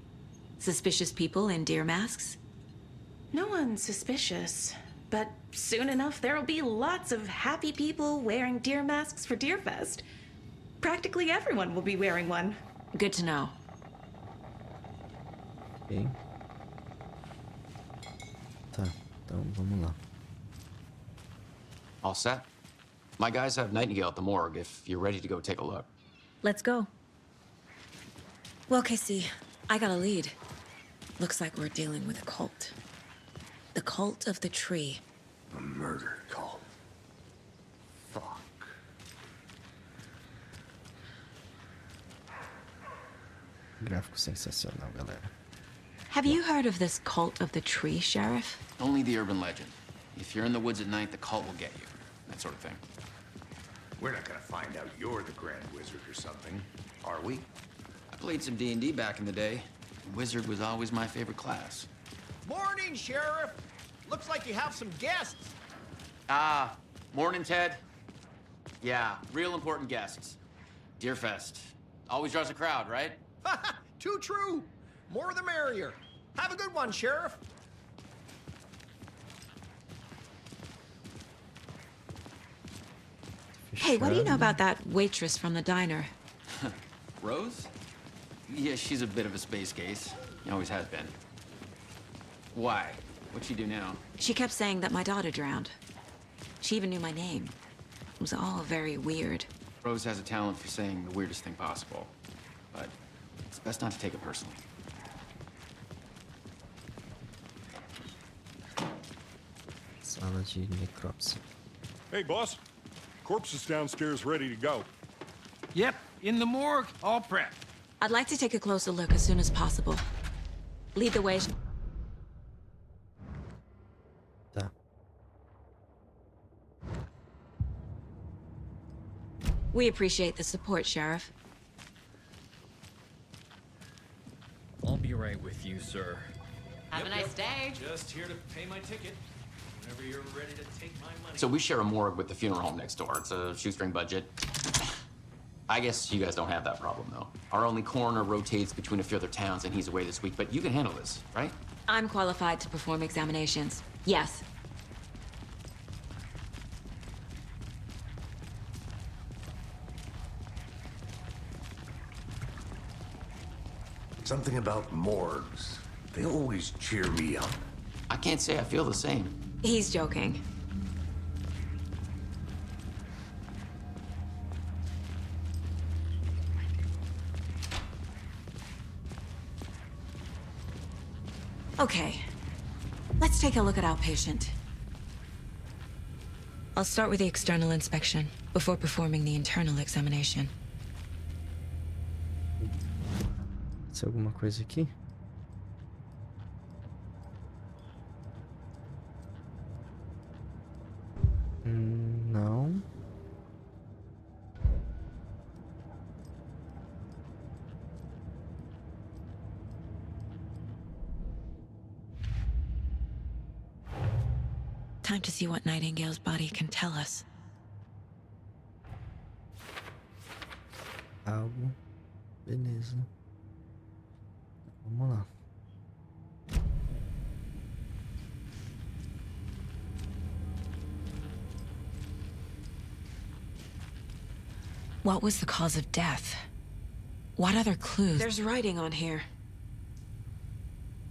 Suspicious people in deer masks? No one's suspicious. But soon enough, there'll be lots of happy people wearing deer masks for Deerfest. Practically everyone will be wearing one. Good to know. Ok. Tá, então vamos lá. All set? My guys have Nightingale at the morgue if you're ready to go take a look. Let's go. Well, Casey, I got a lead. Looks like we're dealing with a cult. The cult of the tree. A murder cult. Fuck. Gráfico sensacional, galera. Have you heard of this cult of the tree, Sheriff? Only the urban legend. If you're in the woods at night, the cult will get you. That sort of thing. We're not gonna find out you're the Grand Wizard or something, are we? I played some D&D back in the day. Wizard was always my favorite class. Morning, Sheriff. Looks like you have some guests. Ah, morning, Ted. Yeah, real important guests. Deerfest. Always draws a crowd, right? Too true. More the merrier. Have a good one, Sheriff. Hey, what do you know about that waitress from the diner? Rose? Yeah, she's a bit of a space case. Always has been. Why? What'd she do now? She kept saying that my daughter drowned. She even knew my name. It was all very weird. Rose has a talent for saying the weirdest thing possible. But it's best not to take it personally. Sala de necrópsia. Hey, boss. Corpse is downstairs ready to go. Yep, in the morgue, all prepped. I'd like to take a closer look as soon as possible. Lead the way. Tá. We appreciate the support, Sheriff. I'll be right with you, sir. Have a nice day. Just here to pay my ticket. Whenever you're ready to take my money. So we share a morgue with the funeral home next door. It's a shoestring budget. I guess you guys don't have that problem, though. Our only coroner rotates between a few other towns, and he's away this week, but you can handle this, right? I'm qualified to perform examinations. Yes. Something about morgues. They always cheer me up. I can't say I feel the same. He's joking. Okay, let's take a look at our patient. I'll start with the external inspection before performing the internal examination. Tem alguma coisa aqui? Não. Time to see what Nightingale's body can tell us. Algo. Beleza. Vamos lá. What was the cause of death? What other clues? There's writing on here.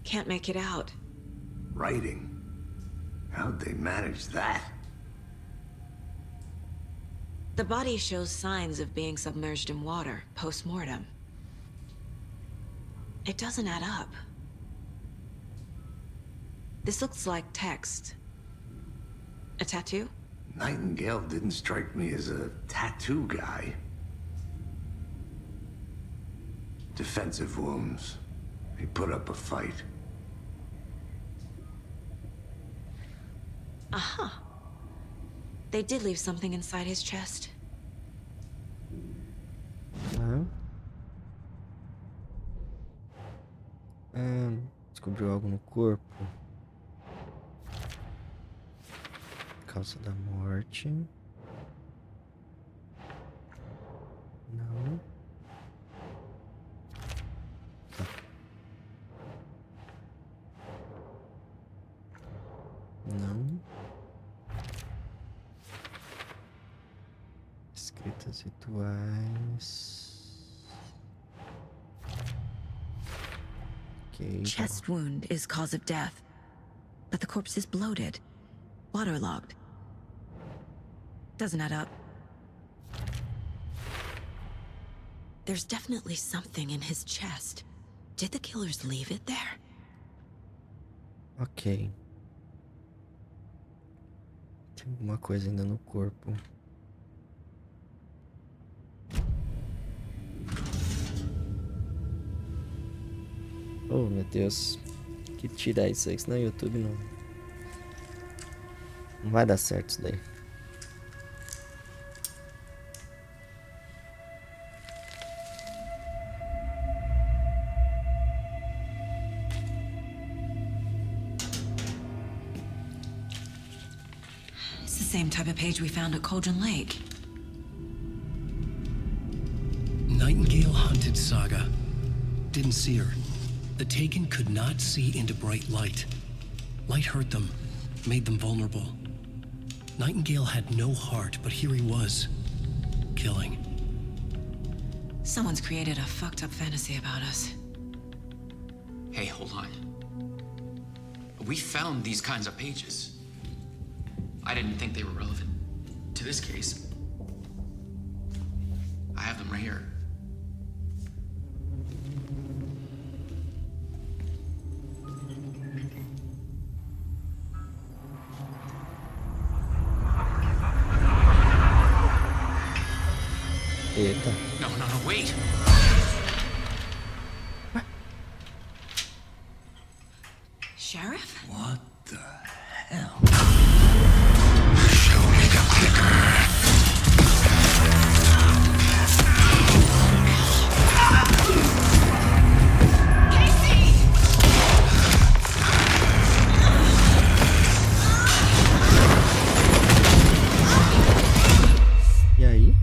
Can't make it out. Writing? How'd they manage that? The body shows signs of being submerged in water, post-mortem. It doesn't add up. This looks like text. A tattoo? Nightingale didn't strike me as a tattoo guy. Defensive wounds. He put up a fight. Aha. They did leave something inside his chest. Descobriu algo no corpo. Causa da morte. Não. Tá. Não. Escritas rituais. Okay. Chest wound is cause of death, but the corpse is bloated, waterlogged. Doesn't add up. There's definitely something in his chest. Did the killers leave it there? Ok. Tem alguma coisa ainda no corpo. Oh, meu Deus. Que tirar isso aí, senão o YouTube não vai dar certo isso daí. It's the same type of page we found at Cauldron Lake. Nightingale hunted Saga. Didn't see her. The Taken could not see into bright light. Light hurt them, made them vulnerable. Nightingale had no heart, but here he was, killing. Someone's created a fucked up fantasy about us. Hey, hold on. We found these kinds of pages. I didn't think they were relevant to this case. I have them right here. Eita. No, wait. Sheriff? What the hell? Show me the clicker. E aí?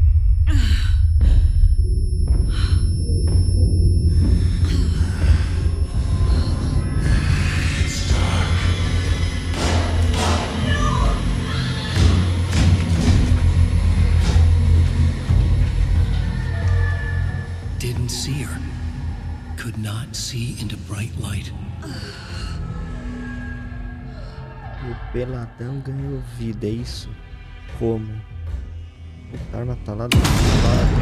Didn't see her. Could not see into bright light. O peladão ganhou vida, é isso? Como? A arma tá lá do outro lado.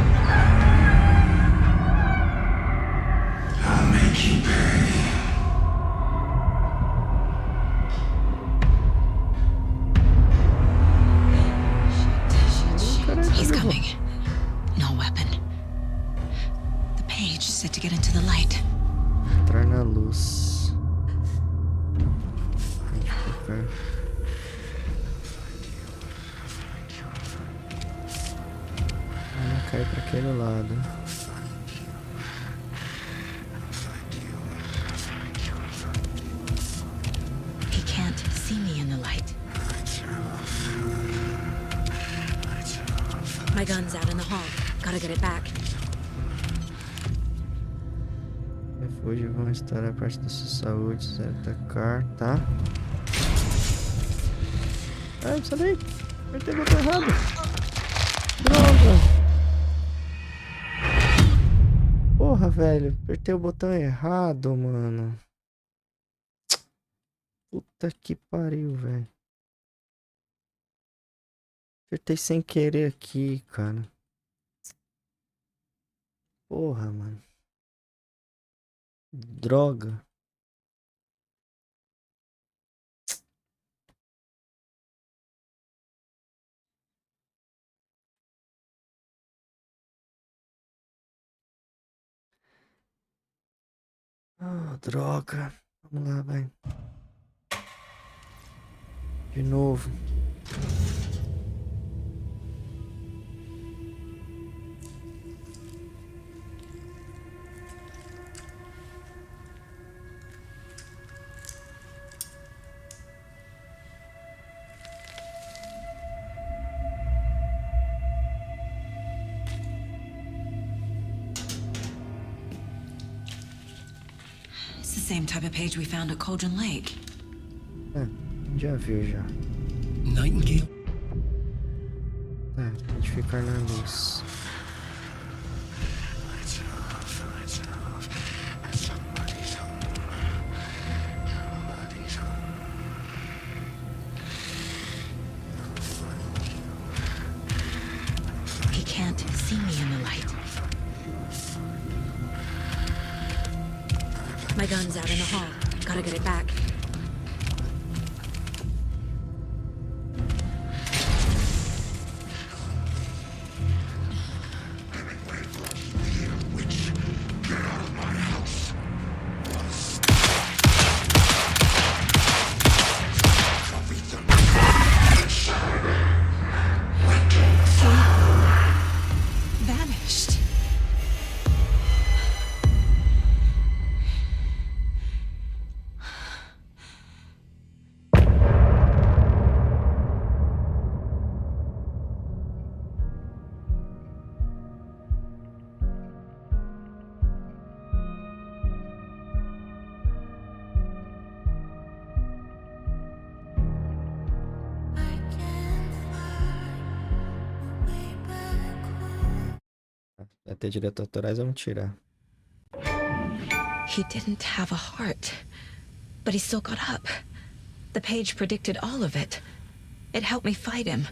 I'll make you pay. He's coming. No weapon. The page said to get into the light. Entrar na luz. Ficar. Cai pra aquele lado. He can't see me in the light. My gun's out in the hall. Gotta get it back. Refúgio vão estourar parte da sua saúde, se atacar, tá? Ai, sai daí! Apertei o botão errado! Droga! Porra, velho, apertei o botão errado, mano. Puta que pariu, velho. Apertei sem querer aqui, cara. Porra, mano. Droga. Ah, droga. Vamos lá, vai. De novo. It's the same type of page we found at Cauldron Lake. Já viu, já. Nightingale? Tá, identificar na luz. He can't see me in the light. My gun's out in the hall. Gotta get it back. Vanished. Até direitos autorais vamos tirar. He didn't have a heart, but he still got up. The page predicted all of it. It helped me fight him.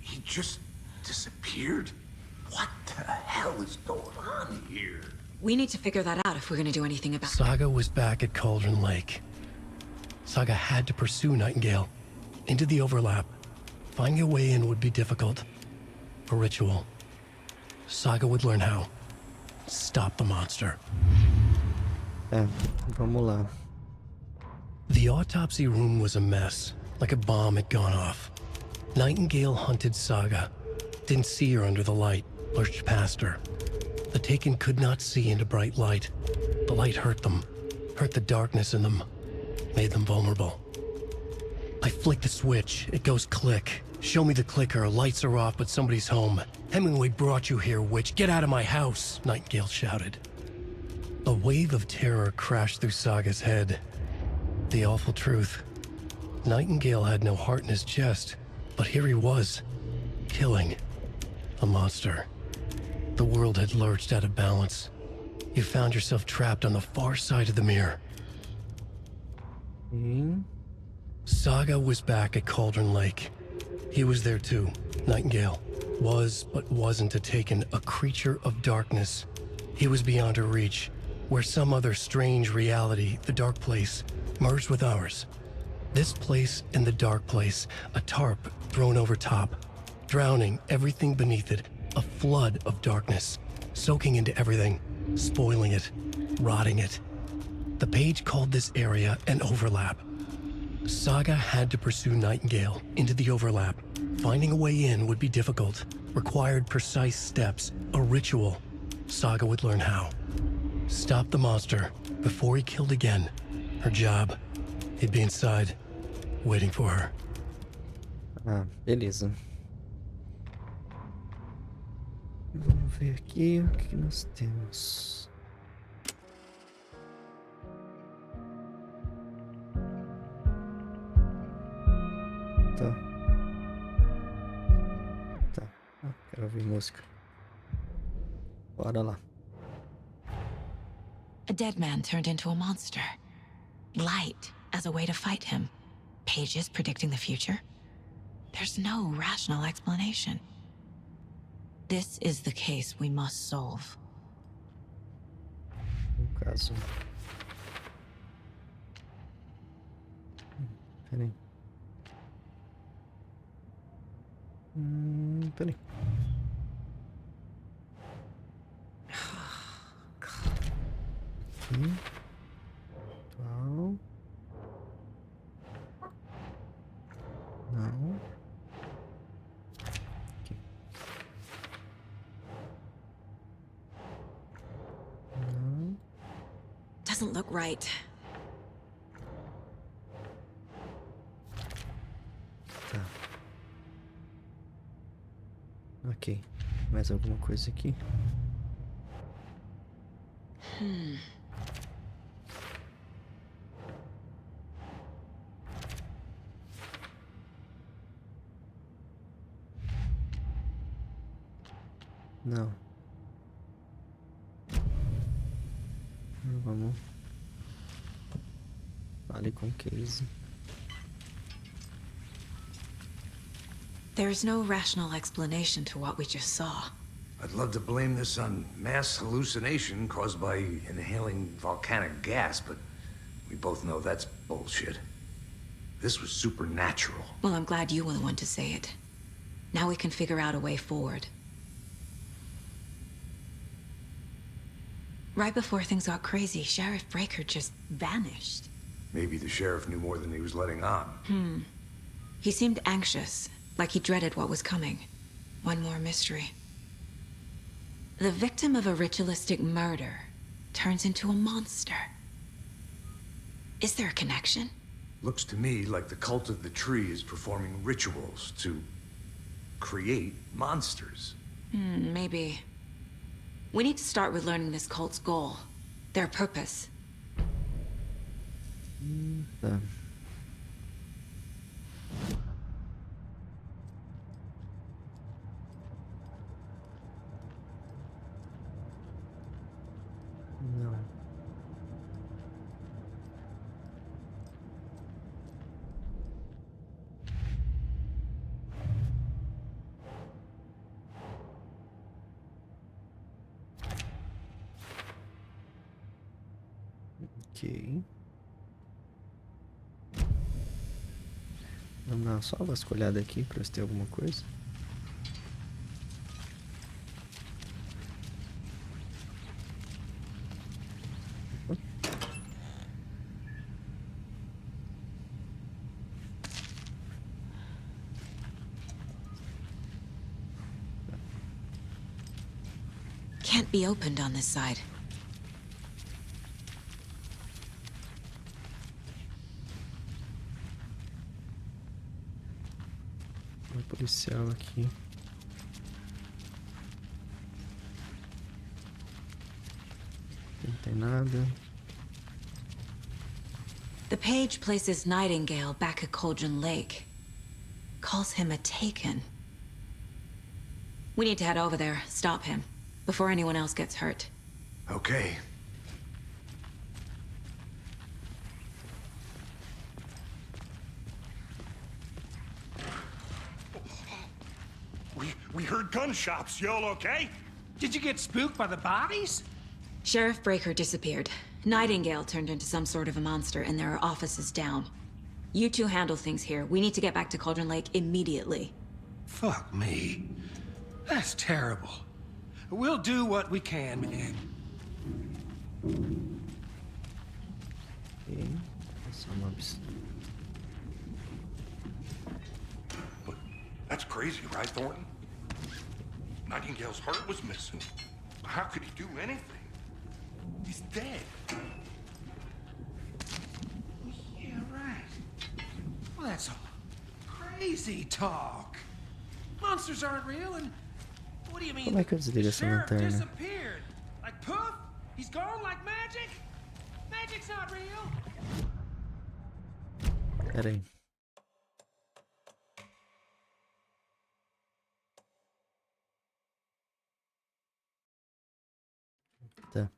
He just disappeared? What the hell is going on here? We need to figure that out if we're gonna do anything about it. Saga was back at Cauldron Lake. Saga had to pursue Nightingale into the overlap. Finding a way in would be difficult. A ritual. Saga would learn how. Stop the monster. Vamos lá. The autopsy room was a mess, like a bomb had gone off. Nightingale hunted Saga. Didn't see her under the light, lurched past her. The Taken could not see into bright light. The light hurt them, hurt the darkness in them, made them vulnerable. I flick the switch, it goes click. Show me the clicker, lights are off, but somebody's home. Hemingway brought you here, witch. Get out of my house, Nightingale shouted. A wave of terror crashed through Saga's head. The awful truth. Nightingale had no heart in his chest, but here he was, killing a monster. The world had lurched out of balance. You found yourself trapped on the far side of the mirror. Saga was back at Cauldron Lake. He was there too. Nightingale was, but wasn't a Taken, a creature of darkness. He was beyond her reach, where some other strange reality, the dark place, merged with ours. This place and the dark place, a tarp thrown over top, drowning everything beneath it, a flood of darkness, soaking into everything, spoiling it, rotting it. The page called this area an overlap. Saga had to pursue Nightingale into the overlap. Finding a way in would be difficult, required precise steps, a ritual. Saga would learn how. Stop the monster before he killed again. Her job. He'd be inside, waiting for her. Beleza. ver aqui o que nós temos. Tá. Tá. Ah, quero ouvir música. Bora lá. A dead man turned into a monster. Light as a way to fight him. Pages predicting the future. There's no rational explanation. This is the case we must solve. No caso. Peraí. Peraí. Aqui. Atual. Não. Aqui. Não. Doesn't look right. Tá. Ok. Mais alguma coisa aqui? Não. Vamos. Fale com Casey. There's no rational explanation to what we just saw. I'd love to blame this on mass hallucination caused by inhaling volcanic gas, but we both know that's bullshit. This was supernatural. Well, I'm glad you were the one to say it. Now we can figure out a way forward. Right before things got crazy, Sheriff Breaker just vanished. Maybe the sheriff knew more than he was letting on. He seemed anxious, like he dreaded what was coming. One more mystery. The victim of a ritualistic murder turns into a monster. Is there a connection? Looks to me like the cult of the tree is performing rituals to create monsters. Maybe. We need to start with learning this cult's goal, their purpose. Tá. Não. Ok. Vamos dar só uma vasculhada aqui para ver se tem alguma coisa. Can't be opened on this side. Uma policial aqui. Não tem nada. The page places Nightingale back at Cauldron Lake. Calls him a taken. We need to head over there, stop him, before anyone else gets hurt. Okay. We heard gunshots. Y'all okay? Did you get spooked by the bodies? Sheriff Breaker disappeared. Nightingale turned into some sort of a monster, and there are offices down. You two handle things here. We need to get back to Cauldron Lake immediately. Fuck me. That's terrible. We'll do what we can, man. Ok. Essa é uma But that's crazy, right, Thornton? Nightingale's heart was missing. How could he do anything? He's dead. Yeah, right. Well, that's all crazy talk. Monsters aren't real, and Como é que eu desligo essa lanterna? Disappeared. Like poof, he's gone like magic. Magic's not real. Pera aí. Tá.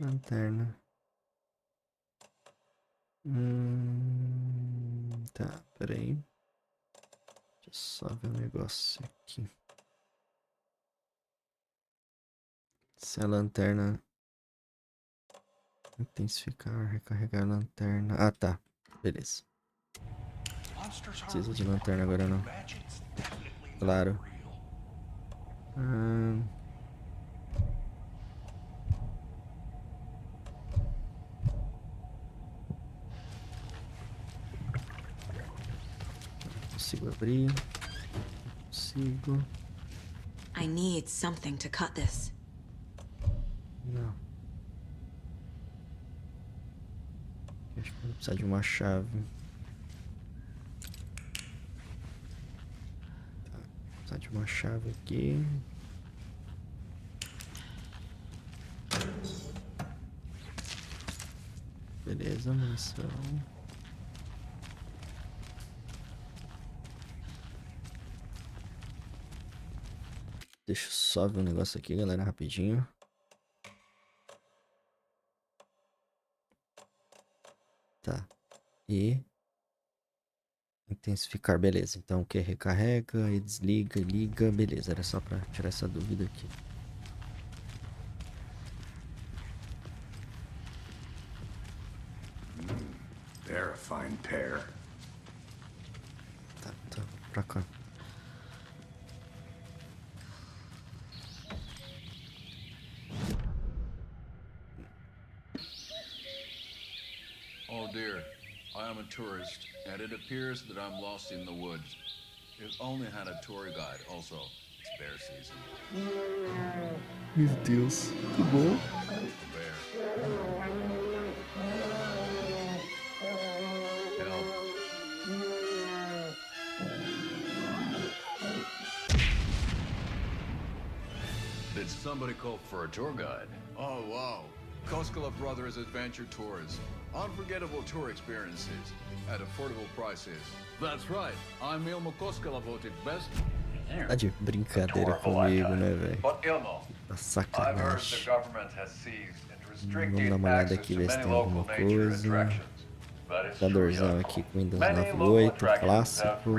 Lanterna. Tá, peraí. Deixa eu só ver um negócio aqui. Se a lanterna intensificar, recarregar a lanterna. Ah, tá. Beleza. Precisa de lanterna agora não. Claro. Consigo abrir. Consigo. I need something to cut this. Não. Acho que vou precisar de uma chave. Tá, vou precisar de uma chave aqui. Beleza, munição. Deixa eu só ver um negócio aqui, galera, rapidinho. Tá. E intensificar, beleza. Então o que? Recarrega e desliga e liga. Beleza, era só pra tirar essa dúvida aqui. They're a fine pair. Tá, pra cá. Oh dear, I am a tourist, and it appears that I'm lost in the woods. If only had a tour guide also. It's bear season. Meu Deus, que bom. Did somebody call for a tour guide? Oh wow, Koskela Brothers Adventure Tours. Unforgettable tour experiences at affordable prices. That's right, I'm Ilmo Koskela voted best. Tá de brincadeira comigo, né, velho? Tá sacanagem. Vamos dar uma olhada aqui, ver se tem alguma coisa. Computadorzão aqui com Windows 98, clássico.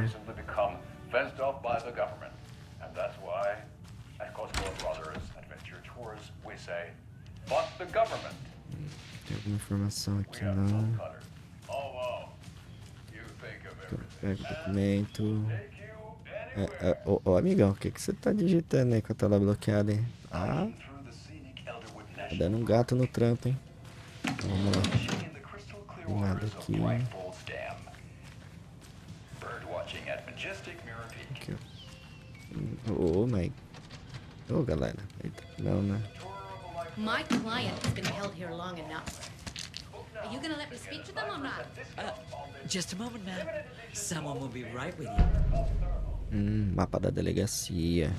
Tem alguma informação aqui não? Pega o documento. Ô, amigão, o que você tá digitando aí com a tela bloqueada, hein? Ah, tá dando um gato no trampo, hein? Então, vamos lá. Tem nada aqui. Aqui, ó. Ô, my... Ô, galera. Eita, não, né? My client has been held here long enough. Are you gonna let me speak to them or not? Just a moment, ma'am. Someone will be right with you. Mapa da delegacia.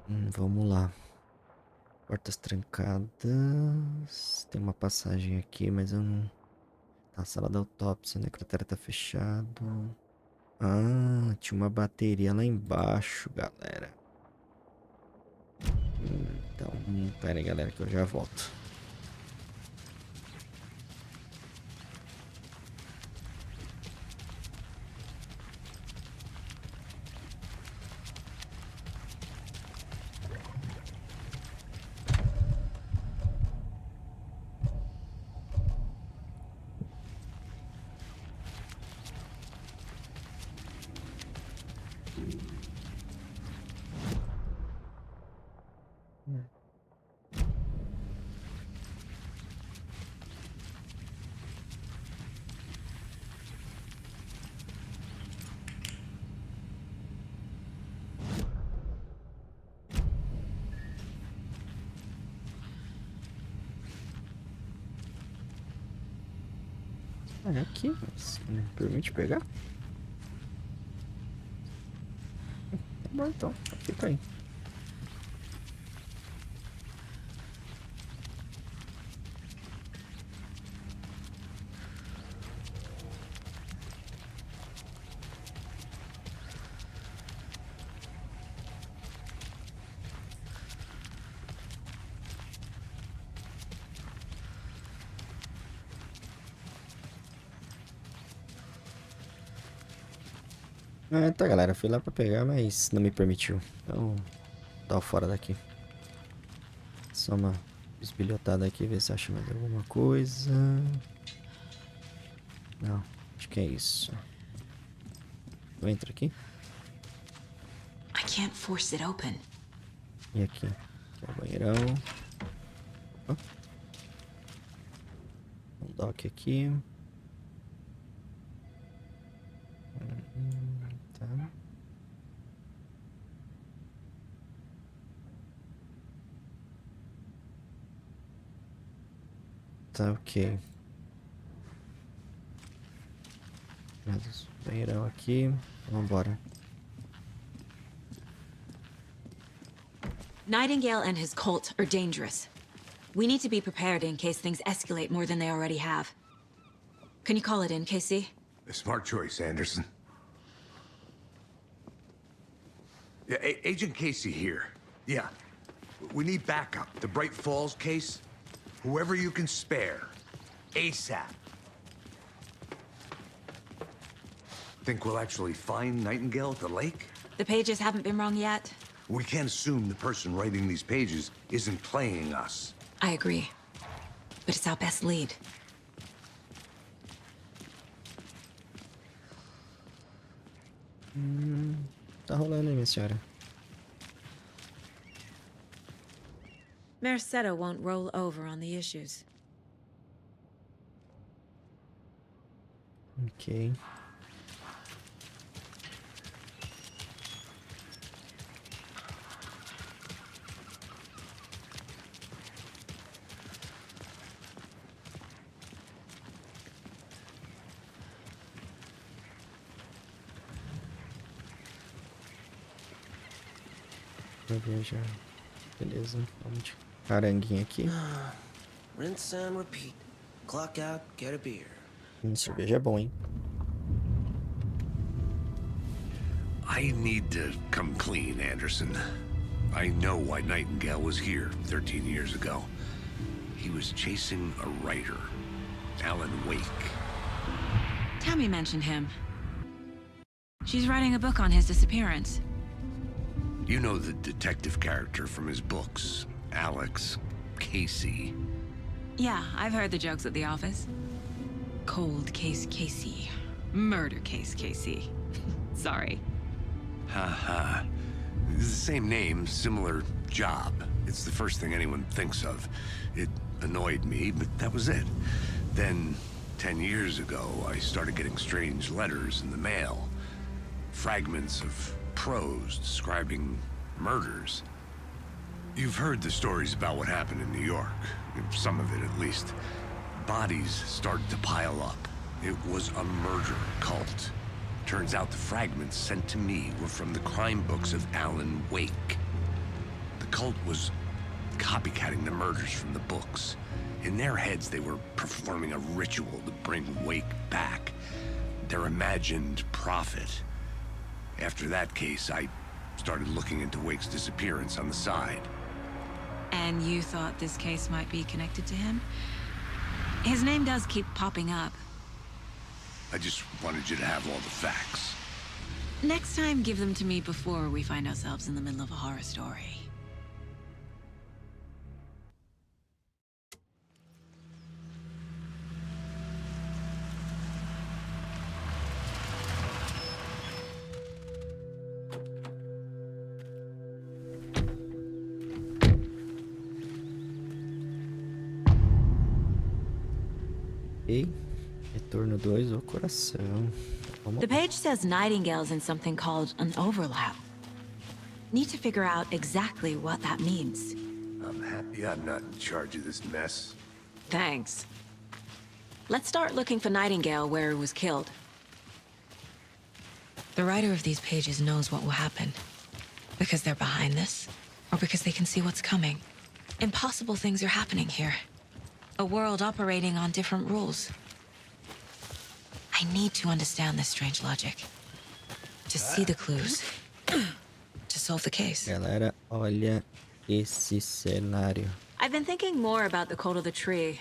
Vamos lá. Portas trancadas. Tem uma passagem aqui, mas eu não... Tá, sala da autópsia, o necrotério tá fechado. Ah, tinha uma bateria lá embaixo, galera. Então, pera aí, galera, que eu já volto. É aqui, mas não me permite pegar? Tá bom então, fica aí. Ah, tá, galera. Fui lá pra pegar, mas não me permitiu. Então, tá fora daqui. Só uma bisbilhotada aqui, ver se acha mais alguma coisa. Não, acho que é isso. Eu entro aqui. I can't force it open. E aqui? Aqui é o banheirão. Opa. Um dock aqui. Tá. Tá, ok. Banheirão aqui. Vambora. Nightingale and his cult are dangerous. We need to be prepared in case things escalate more than they already have. Can you call it in, Casey? A smart choice, Anderson. Yeah, Agent Casey here. Yeah. We need backup. The Bright Falls case. Whoever you can spare. ASAP. Think we'll actually find Nightingale at the lake? The pages haven't been wrong yet. We can't assume the person writing these pages isn't playing us. I agree. But it's our best lead. Tá rolando aí, minha senhora. Mercedo won't roll over on the issues. Ok. Vou viajar. Beleza, vamos de caranguinho aqui. Rinse and repeat. Clock out, get a beer. Cerveja é bom, hein? I need to come clean, Anderson. I know why Nightingale was here 13 years ago. He was chasing a writer, Alan Wake. Tammy mentioned him. She's writing a book on his disappearance. You know the detective character from his books, Alex, Casey. Yeah, I've heard the jokes at the office. Cold case Casey. Murder case Casey. Sorry. Haha. It's the same name, similar job. It's the first thing anyone thinks of. It annoyed me, but that was it. Then, 10 years ago, I started getting strange letters in the mail. Fragments of prose describing murders. You've heard the stories about what happened in New York. Some of it, at least. Bodies started to pile up. It was a murder cult. Turns out the fragments sent to me were from the crime books of Alan Wake. The cult was copycatting the murders from the books. In their heads, they were performing a ritual to bring Wake back. Their imagined prophet. After that case, I started looking into Wake's disappearance on the side. And you thought this case might be connected to him? His name does keep popping up. I just wanted you to have all the facts. Next time, give them to me before we find ourselves in the middle of a horror story. Ok. Retorno 2, o coração. The page says Nightingale's in something called an overlap. Need to figure out exactly what that means. I'm happy I'm not in charge of this mess. Thanks. Let's start looking for Nightingale where he was killed. The writer of these pages knows what will happen. Because they're behind this, or because they can see what's coming. Impossible things are happening here. A world operating on different rules. I need to understand this strange logic. To see the clues. To solve the case. Galera, olha esse cenário. I've been thinking more about the cult of the tree.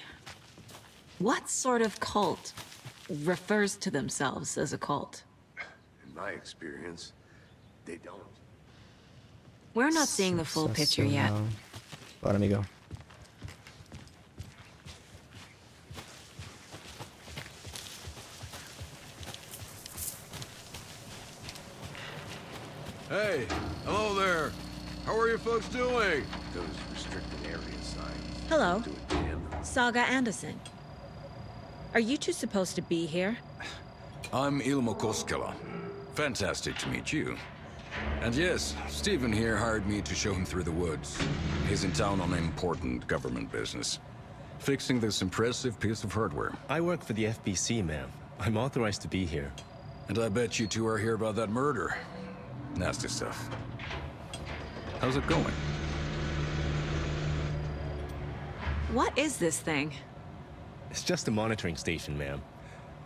What sort of cult refers to themselves as a cult? In my experience, they don't. We're not seeing the full picture yet. Bora, amigão. Hey, hello there. How are you folks doing? Those restricted area signs. Hello, Saga Anderson. Are you two supposed to be here? I'm Ilmo Koskela. Fantastic to meet you. And yes, Stephen here hired me to show him through the woods. He's in town on important government business. Fixing this impressive piece of hardware. I work for the FBC, ma'am. I'm authorized to be here. And I bet you two are here about that murder. Nasty stuff. How's it going? What is this thing? It's just a monitoring station, ma'am.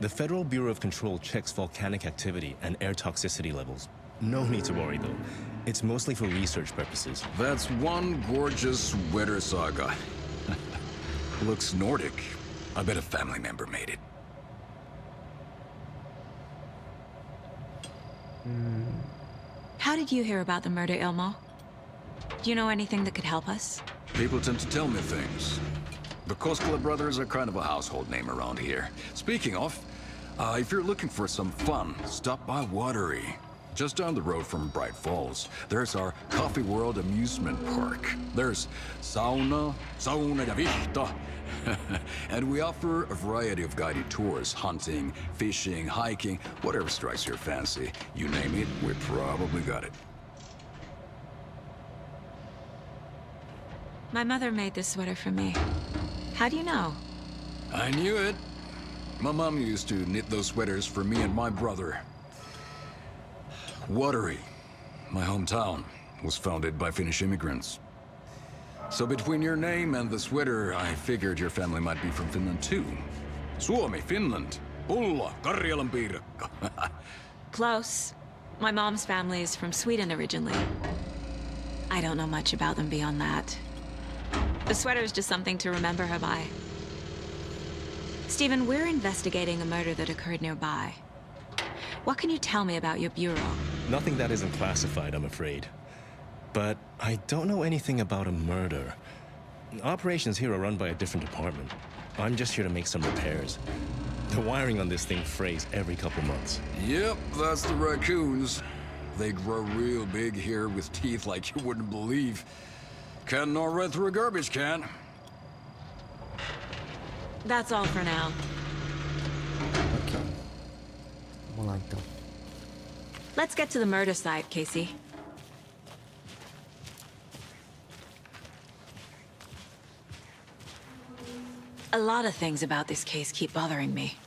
The Federal Bureau of Control checks volcanic activity and air toxicity levels. No need to worry, though. It's mostly for research purposes. That's one gorgeous weather saga. Looks Nordic. I bet a family member made it. How did you hear about the murder, Ilmo? Do you know anything that could help us? People tend to tell me things. The Koskela brothers are kind of a household name around here. Speaking of, if you're looking for some fun, stop by Watery. Just down the road from Bright Falls, there's our Coffee World amusement park. There's sauna ja vihta. And we offer a variety of guided tours, hunting, fishing, hiking, whatever strikes your fancy. You name it, we probably got it. My mother made this sweater for me. How do you know? I knew it. My mom used to knit those sweaters for me and my brother. Watery, my hometown, was founded by Finnish immigrants. So between your name and the sweater, I figured your family might be from Finland too. Suomi, Finland. Pulla, Karjalan piirakka. Close. My mom's family is from Sweden originally. I don't know much about them beyond that. The sweater is just something to remember her by. Stephen, we're investigating a murder that occurred nearby. What can you tell me about your bureau? Nothing that isn't classified, I'm afraid. But I don't know anything about a murder. Operations here are run by a different department. I'm just here to make some repairs. The wiring on this thing frays every couple months. Yep, that's the raccoons. They grow real big here with teeth like you wouldn't believe. Can't gnaw right through a garbage can. That's all for now. Ok. Vamos lá, então. Let's get to the murder site, Casey. A lot of things about this case keep bothering me.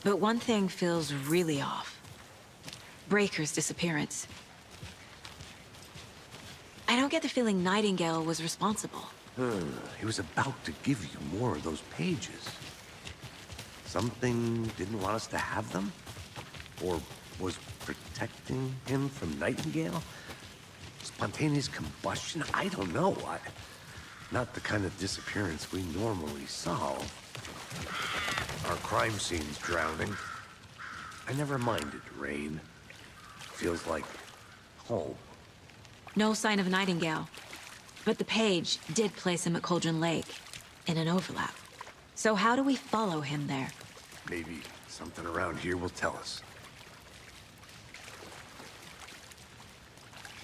But one thing feels really off. Breaker's disappearance. I don't get the feeling Nightingale was responsible. He was about to give you more of those pages. Something didn't want us to have them? Or was protecting him from Nightingale? Spontaneous combustion? I don't know. Not the kind of disappearance we normally solve. Our crime scene's drowning. I never minded rain. Feels like home. No sign of Nightingale. But the page did place him at Cauldron Lake, in an overlap. So how do we follow him there? Maybe something around here will tell us.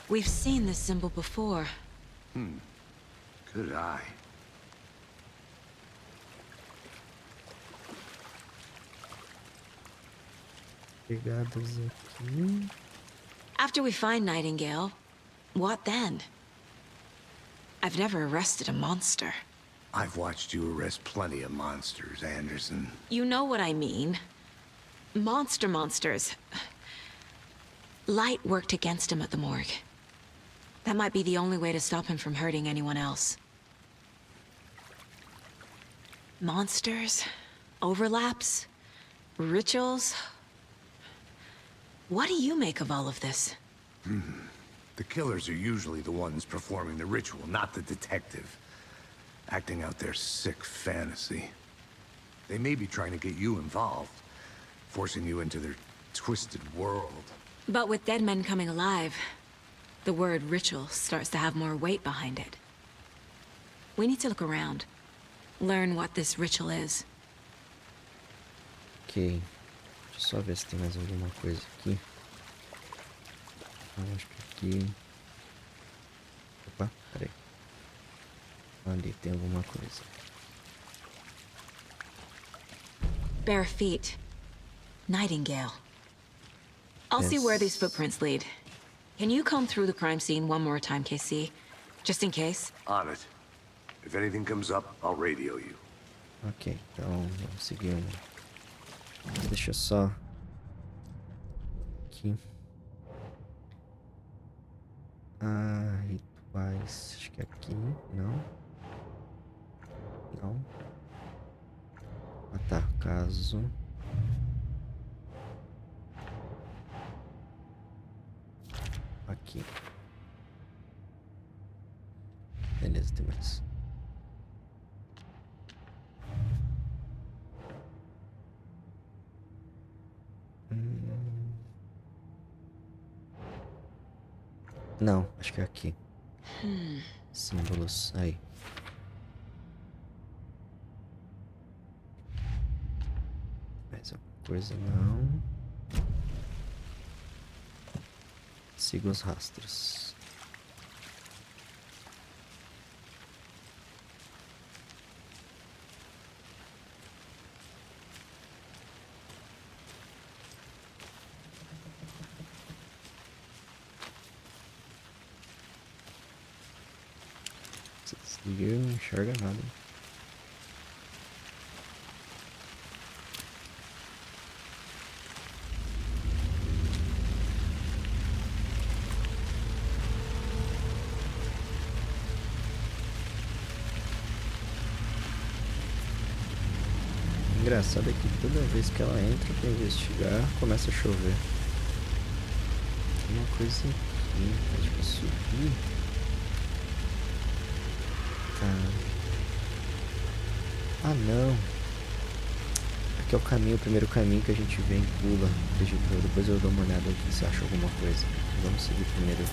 We've seen this symbol before. Good eye. Pegadas aqui. After we find Nightingale, what then? I've never arrested a monster. I've watched you arrest plenty of monsters, Anderson. You know what I mean. Monsters. Light worked against him at the morgue. That might be the only way to stop him from hurting anyone else. Monsters, overlaps, rituals. What do you make of all of this? The killers are usually the ones performing the ritual, not the detective. Acting out their sick fantasy. They may be trying to get you involved, forcing you into their twisted world. But with dead men coming alive, the word ritual starts to have more weight behind it. We need to look around. Learn what this ritual is. Ok. Deixa eu só ver se tem mais alguma coisa aqui. Eu acho que aqui... Opa, peraí. Ali tem alguma coisa. Bare feet. Nightingale. I'll see where these footprints lead. Can you comb through the crime scene one more time, KC? Just in case? On it. If anything comes up, I'll radio you. Ok, então vamos seguir um... Deixa eu só... Aqui. Ah, rituais. Acho que é aqui. Não. Não. Ah tá, caso... Aqui. Beleza, tem mais. Não, acho que é aqui. Símbolos, aí. Mais alguma coisa, não. Siga os rastros. Ninguém não enxerga nada. Engraçado é que toda vez que ela entra pra investigar, começa a chover. Tem uma coisa aqui, acho que subir. Ah não, aqui é o caminho, o primeiro caminho que a gente vem e pula. Depois eu dou uma olhada aqui se acha alguma coisa. Vamos seguir primeiro aqui.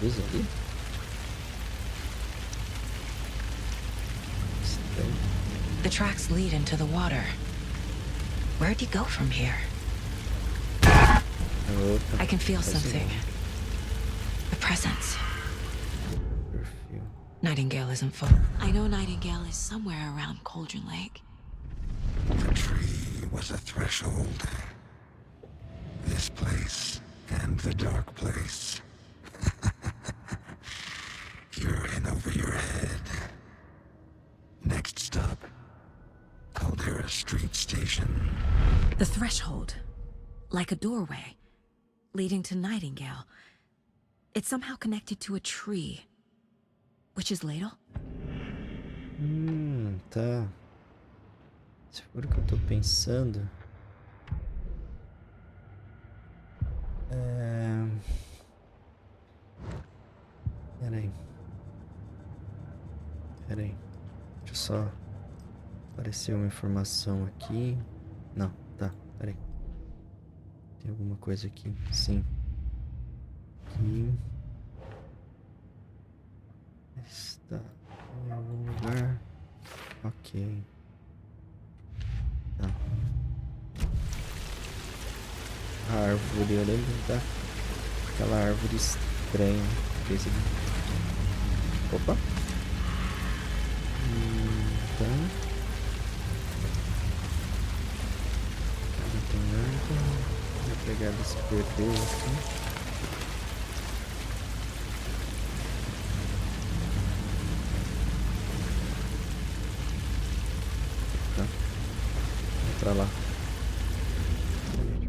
Luz ali? Estranho. The tracks lead into the water. Where'd you go from here? I can feel something. A presence. Perfume. Nightingale isn't full. I know Nightingale is somewhere around Cauldron Lake. The tree was a threshold. This place and the dark place. You're in over your head. Next stop, Caldera Street Station. The threshold. Like a doorway. Leading to Nightingale. It's somehow connected to a tree. Which is Ladle? Tá. Se for o que eu tô pensando... Peraí. Deixa eu só... Apareceu uma informação aqui... Não, tá, peraí. Tem alguma coisa aqui? Sim. Aqui. Está em algum lugar. Ok. Tá. A árvore, eu lembro daquela árvore estranha. Opa. Tá. Não tem nada. A pegada se perdeu aqui.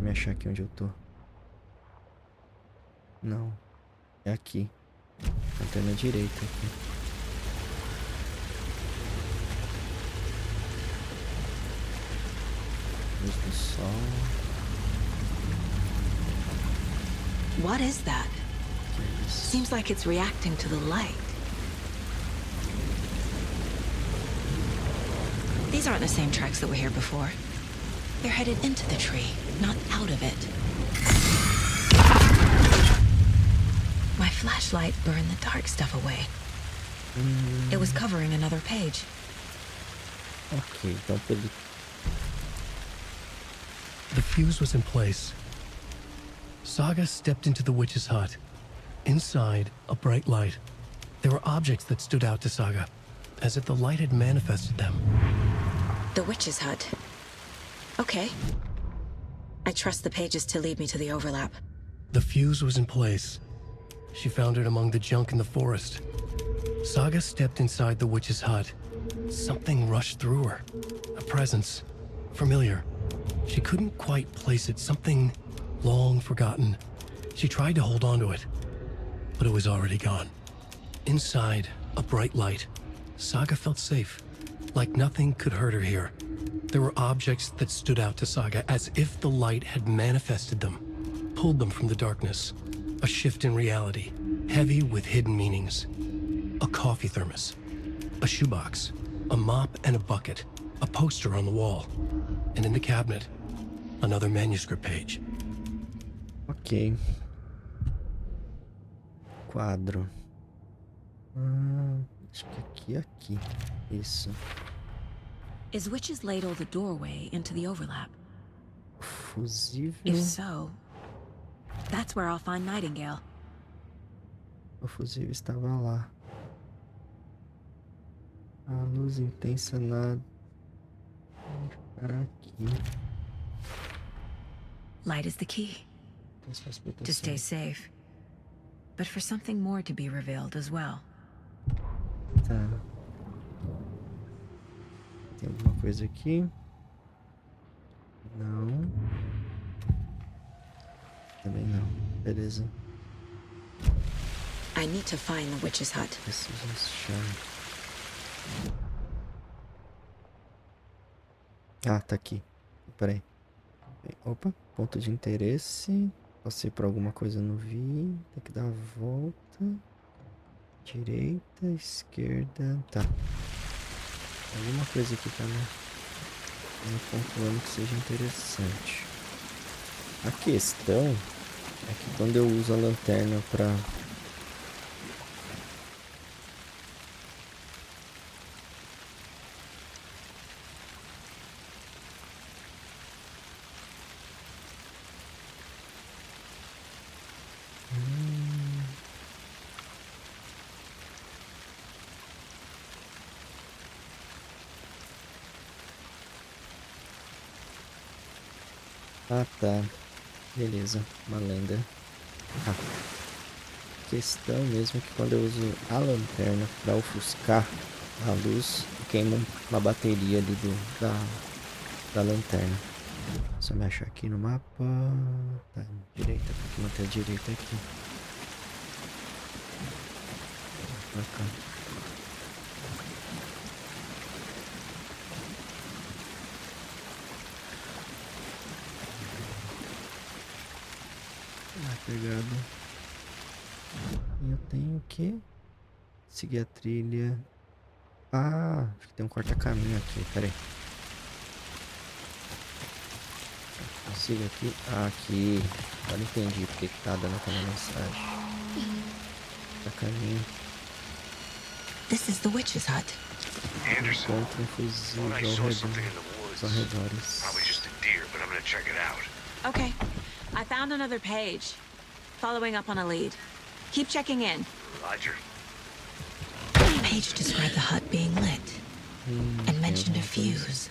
Deixa eu me achar aqui onde eu tô. Não. É aqui. Lanterna direita aqui. Luz do sol. What is that? Seems like it's reacting to the light. These aren't the same tracks that were here before. They're headed into the tree, not out of it. My flashlight burned the dark stuff away. It was covering another page. Ok, então pelo... The fuse was in place. Saga stepped into the witch's hut. Inside, a bright light. There were objects that stood out to Saga, as if the light had manifested them. The witch's hut. Okay. I trust the pages to lead me to the overlap. The fuse was in place. She found it among the junk in the forest. Saga stepped inside the witch's hut. Something rushed through her. A presence. Familiar. She couldn't quite place it. Something long forgotten. She tried to hold on to it, but it was already gone. Inside, a bright light. Saga felt safe, like nothing could hurt her here. There were objects that stood out to Saga as if the light had manifested them, pulled them from the darkness. A shift in reality, heavy with hidden meanings. A coffee thermos, a shoebox, a mop and a bucket, a poster on the wall, and in the cabinet, another manuscript page. Ok. Quadro. Acho que aqui. Isso. Is Witch's Ladle the doorway into the overlap? Fusível. If so, that's where I'll find Nightingale. O fusível estava lá. A luz intensa na... Para aqui. Light is the key. To stay safe. But for something more to be revealed as well. Tá. Tem alguma coisa aqui? Não. Também não. Beleza. I need to find the witch's hut. Preciso achar. Ah, tá aqui. Peraí. Opa, ponto de interesse. Passei por alguma coisa, não vi. Tem que dar a volta. Direita, esquerda. Tá. Alguma coisa aqui tá me pontuando que seja interessante. A questão é que quando eu uso a lanterna pra... Ah, tá. Beleza. Uma lenda. Ah. A questão mesmo é que quando eu uso a lanterna para ofuscar a luz, queima uma bateria ali da lanterna. Só me achar aqui no mapa. Tá, direita. Tem que manter a direita aqui. Pra cá. Pegado. E eu tenho que seguir a trilha. Ah, acho que tem um corta-caminho aqui, peraí. Consigo aqui? Ah, aqui. Agora entendi porque que tá dando aquela mensagem. Corta-caminho. This is the witch's hut. Anderson, Encontro fusível thought I ao saw redor. something in the woods. Aos arredores. Probably just a deer, but I'm gonna check it out. Okay. I found another page. Following up on a lead. Keep checking in. Roger. The page described the hut being lit and mentioned a fuse.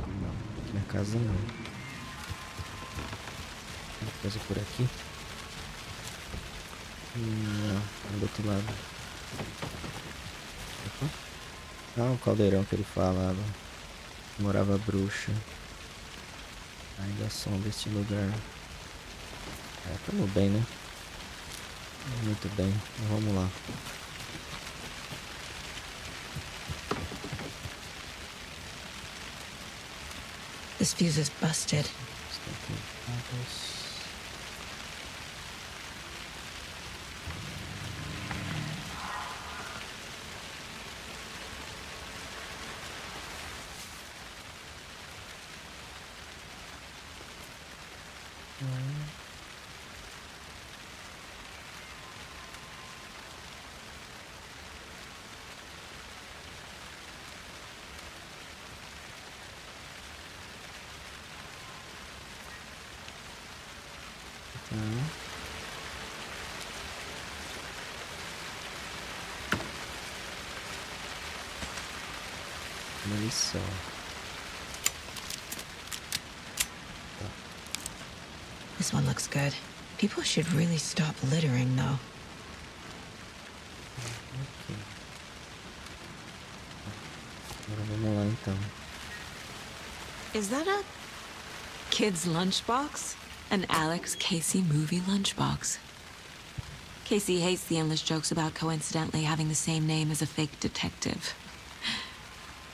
Não, aqui na casa não. Tem coisa por aqui? Não, do outro lado. Opa. Ah, o caldeirão que ele falava. Morava a bruxa. Ainda sombra este lugar. Tamo bem, né? Muito bem. Então, vamos lá. This fuse is busted. Munição. This one looks good. People should really stop littering, though. Agora vamos lá então. Is that a kid's lunchbox? An Alex Casey movie lunchbox. Casey hates the endless jokes about coincidentally having the same name as a fake detective.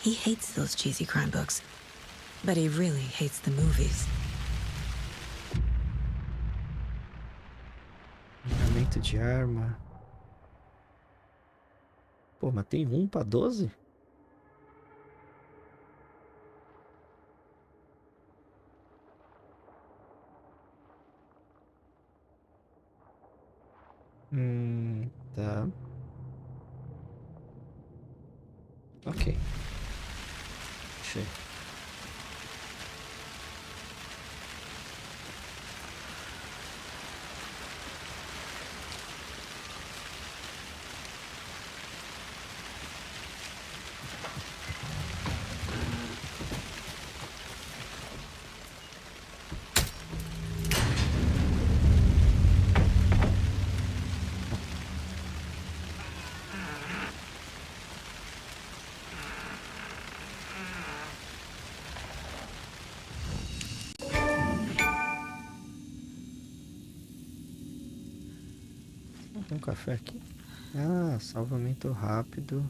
He hates those cheesy crime books, but he really hates the movies. Aumento de arma. Pô, mas tem 1 pra 12? Tá. Ok. Achei. Tem um café aqui. Ah, salvamento rápido.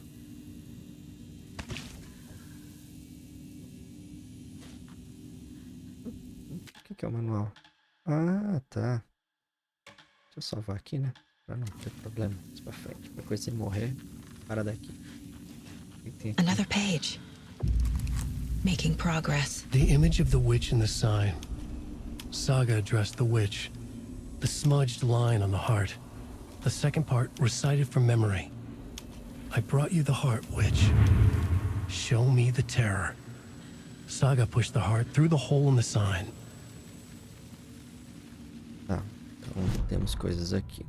O que é o manual? Ah, tá. Deixa eu salvar aqui, né? Pra não ter problema mais pra frente. Qualquer coisa, se morrer, para daqui. O que tem aqui? Another page. Making progress. The image of the witch in the sign. Saga addressed the witch. The smudged line on the heart. The second part recited from memory. I brought you the heart, witch. Show me the terror. Saga pushed the heart through the hole in the sign. Tá, então temos coisas aqui.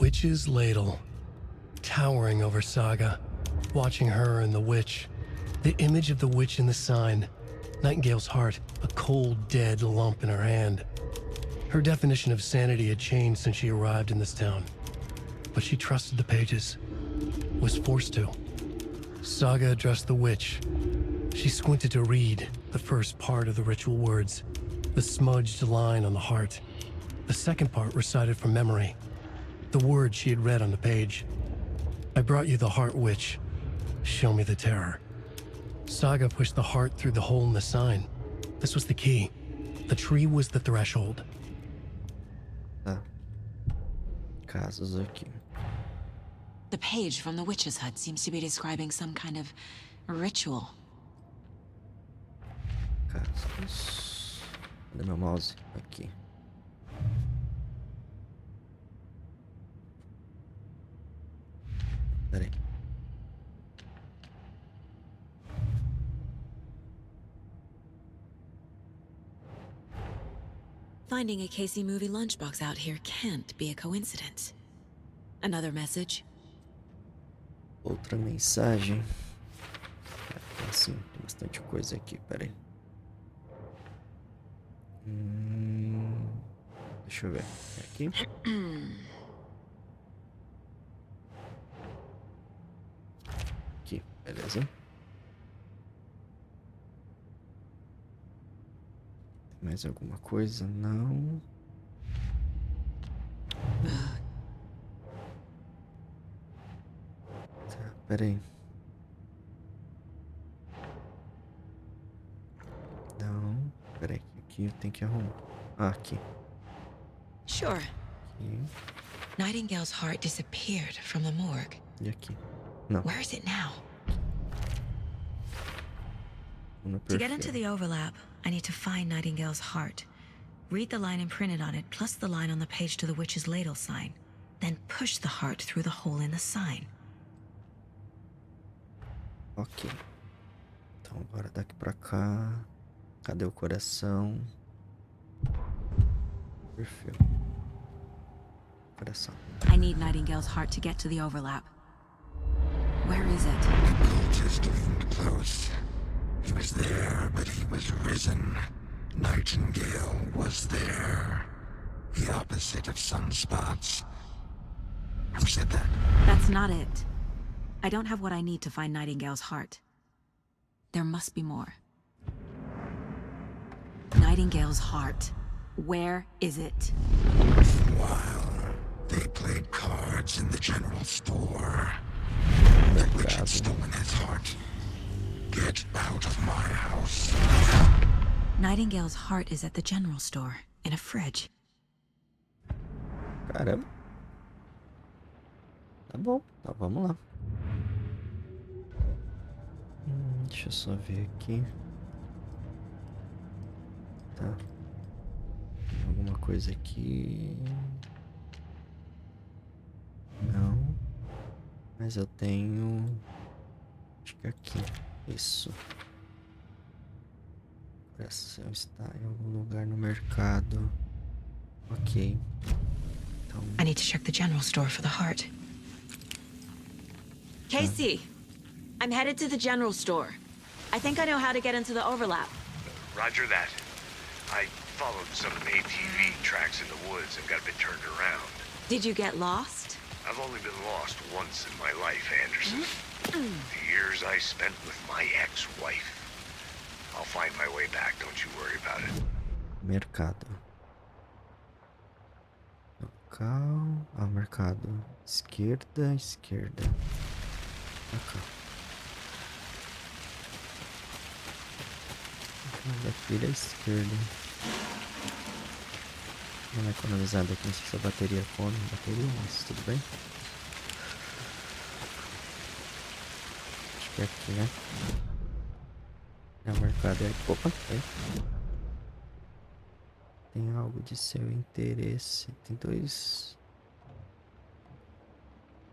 Witch's ladle. Towering over Saga. Watching her and the witch. The image of the witch in the sign. Nightingale's heart, a cold, dead lump in her hand. Her definition of sanity had changed since she arrived in this town. But she trusted the pages. Was forced to. Saga addressed the witch. She squinted to read the first part of the ritual words. The smudged line on the heart. The second part recited from memory. The words she had read on the page. I brought you the heart, witch. Show me the terror. Saga pushed the heart through the hole in the sign. This was the key. The tree was the threshold. Tá. Casos aqui. The page from the witch's hut seems to be describing some kind of ritual. Casos. Cadê meu mouse? Aqui. Pera aí. Finding a Casey movie lunchbox out here can't be a coincidence. Another message? Outra mensagem. Assim, tem bastante coisa aqui, pera aí. Deixa eu ver. É aqui. Aqui, beleza. Mais alguma coisa? Não. Tá, pera aí. Não, pera aí. Aqui eu tenho que arrumar. Ah, aqui. Sure. Aqui. Nightingale's heart disappeared from the morgue. E aqui. Não. Where is it now? No To get into the overlap, I need to find Nightingale's heart. Read the line imprinted on it, plus the line on the page to the witch's ladle sign. Then push the heart through the hole in the sign. Ok. Então agora daqui pra cá. Cadê o coração? Perfil. Coração. I need Nightingale's heart to get to the overlap. Where is it? Cultist leaned close. He was there, but he was risen. Nightingale was there. The opposite of sunspots. Who said that? That's not it. I don't have what I need to find Nightingale's heart. There must be more. Nightingale's heart. Where is it? While they played cards in the general store, the witch had stolen his heart. Get out of my house. Nightingale's heart is at the general store, in a fridge. Caramba. Tá bom, então vamos lá. Deixa eu só ver aqui. Tá. Tem alguma coisa aqui? Não. Mas eu tenho... Acho que aqui. Isso. O coração está em algum lugar no mercado. Ok. Então... I need to check the general store for the heart. Casey, I'm headed to the general store. I think I know how to get into the overlap. Roger that. I followed some ATV tracks in the woods and got a bit turned around. Did you get lost? I've only been lost once in my life, Anderson. The years I spent with my ex-wife. I'll find my way back, don't you worry about it. Mercado. Local. Ah, mercado. Esquerda, esquerda. Pra cá. Daqui da esquerda. Não é economizado aqui, não sei se a bateria come bateria, mas tudo bem. Acho que é aqui, né? É o mercado aí. Opa, aí. Tem algo de seu interesse. Tem 2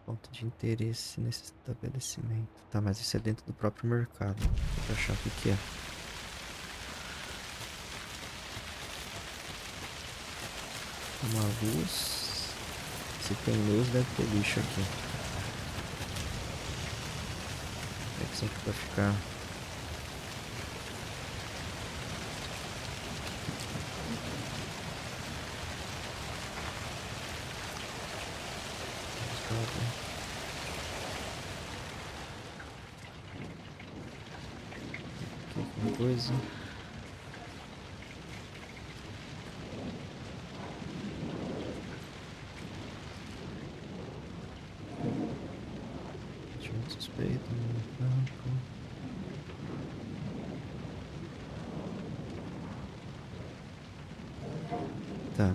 pontos de interesse nesse estabelecimento. Tá, mas isso é dentro do próprio mercado. Deixa eu achar o que é. Uma luz. Se tem luz, deve ter lixo aqui. É que sempre vai ficar. Aqui alguma coisa. Suspeito no campo. Tá.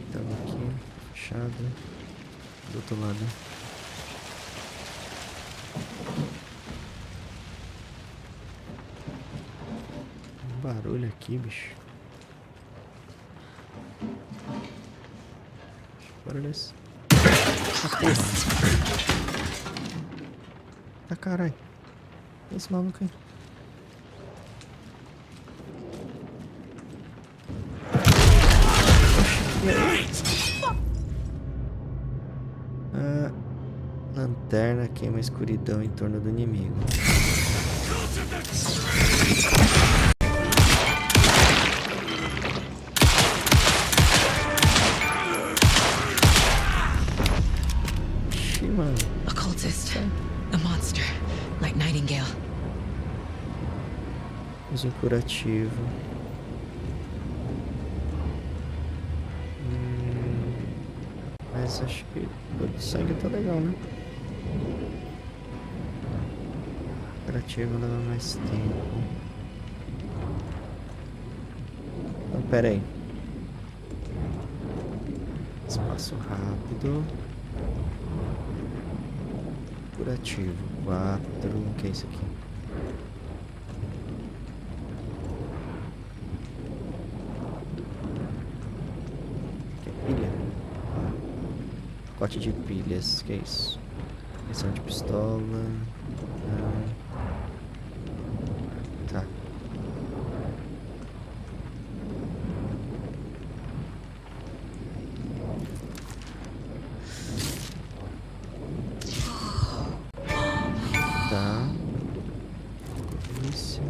Então aqui, fechado. Do outro lado. Um barulho aqui, bicho. Que barulho é esse? Tá, caralho. Esse maluco aí. Ah, lanterna queima a escuridão em torno do inimigo. A cultist. A monster. Like Nightingale. Uso um curativo. Mas acho que o sangue tá legal, né? O curativo leva mais tempo. Então, pera aí. Espaço rápido. Curativo. 4. O que é isso aqui? Que é pilha? Pacote de pilhas. Que é isso? Missão de pistola. Não. Tá. Tá. Isso.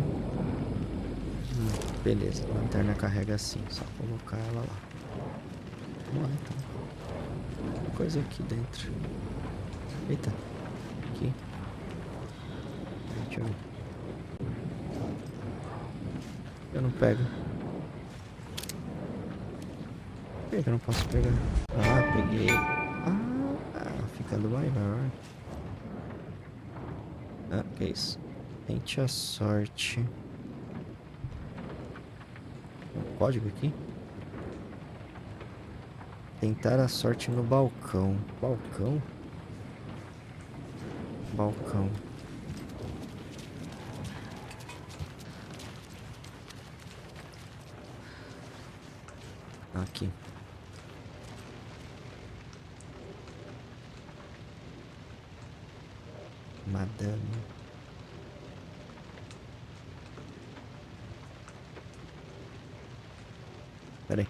Beleza, a lanterna carrega assim, só colocar ela lá. Vamos lá então. Tem coisa aqui dentro. Eita. Aqui. Deixa eu ver. Eu não pego. Por que eu não posso pegar? Ah, peguei. Ficando maior. Ah, que é isso? Tente a sorte. Tem um código aqui? Tentar a sorte no balcão. Balcão? Balcão. Aqui. Madame. Pera aí.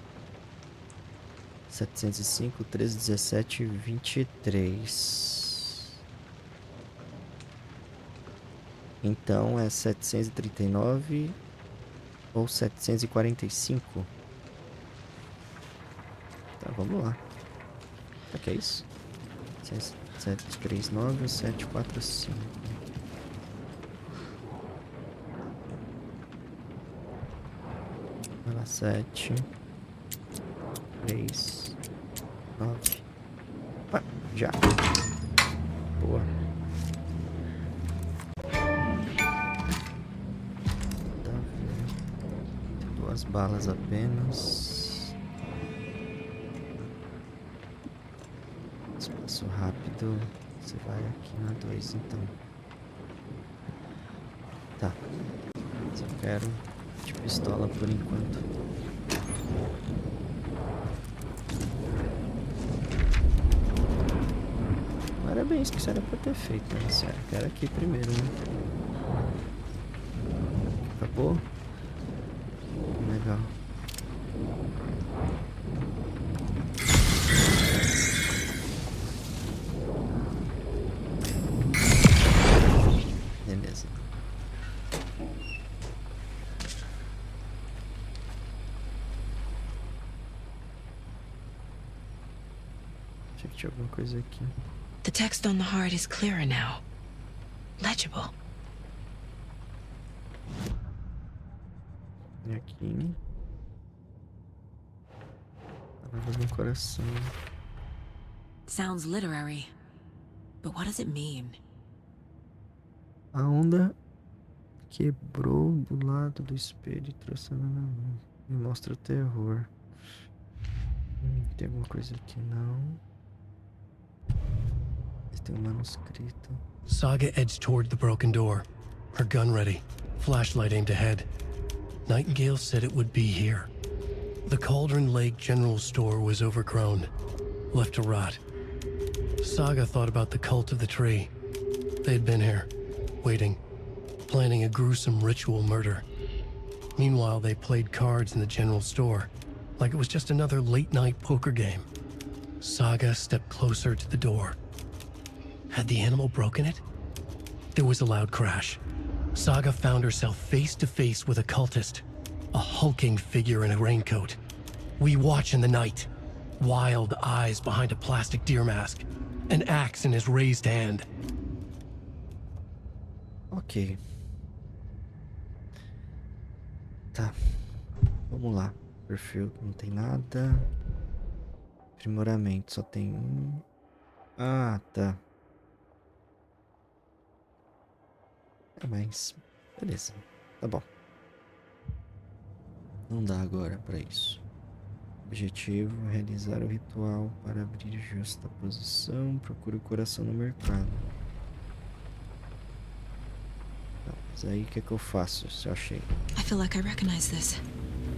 705, 13, 17, 23. Então é 739 ou 745? Tá, vamos lá. O que é isso? 739 ou 745? Vai lá, 7, 3, 9. Ah, já. Boa. Tá vendo? Tem 2 balas apenas. Espaço rápido. Você vai aqui na 2, então. Tá. Só quero de pistola por enquanto. Parabéns, que isso era pra ter feito, né? Sério, quero aqui primeiro, né? Acabou? Legal. Beleza. Achei que tinha alguma coisa aqui. The text on the heart is clearer now. Legible. E aqui. Palavra no coração. Sounds literary. But what does it mean? A onda quebrou do lado do espelho e trouxe ela na mão. Me mostra o terror. Tem alguma coisa aqui? Não. Tem um manuscrito. Saga edged toward the broken door, her gun ready, flashlight aimed ahead. Nightingale said it would be here. The Cauldron Lake General Store was overgrown, left to rot. Saga thought about the cult of the tree. They had been here, waiting, planning a gruesome ritual murder. Meanwhile, they played cards in the general store, like it was just another late-night poker game. Saga stepped closer to the door. Had the animal broken it? There was a loud crash. Saga found herself face to face with a cultist, a hulking figure in a raincoat. We watch in the night, wild eyes behind a plastic deer mask, an axe in his raised hand. Ok. Tá. Vamos lá. Perfil não tem nada. Aprimoramento só tem um. Ah, tá. É, mas beleza. Tá bom. Não dá agora pra isso. Objetivo: realizar o ritual para abrir justa posição. Procure o coração no mercado. Tá, mas aí o que é que eu faço se eu achei? I feel like I recognize this.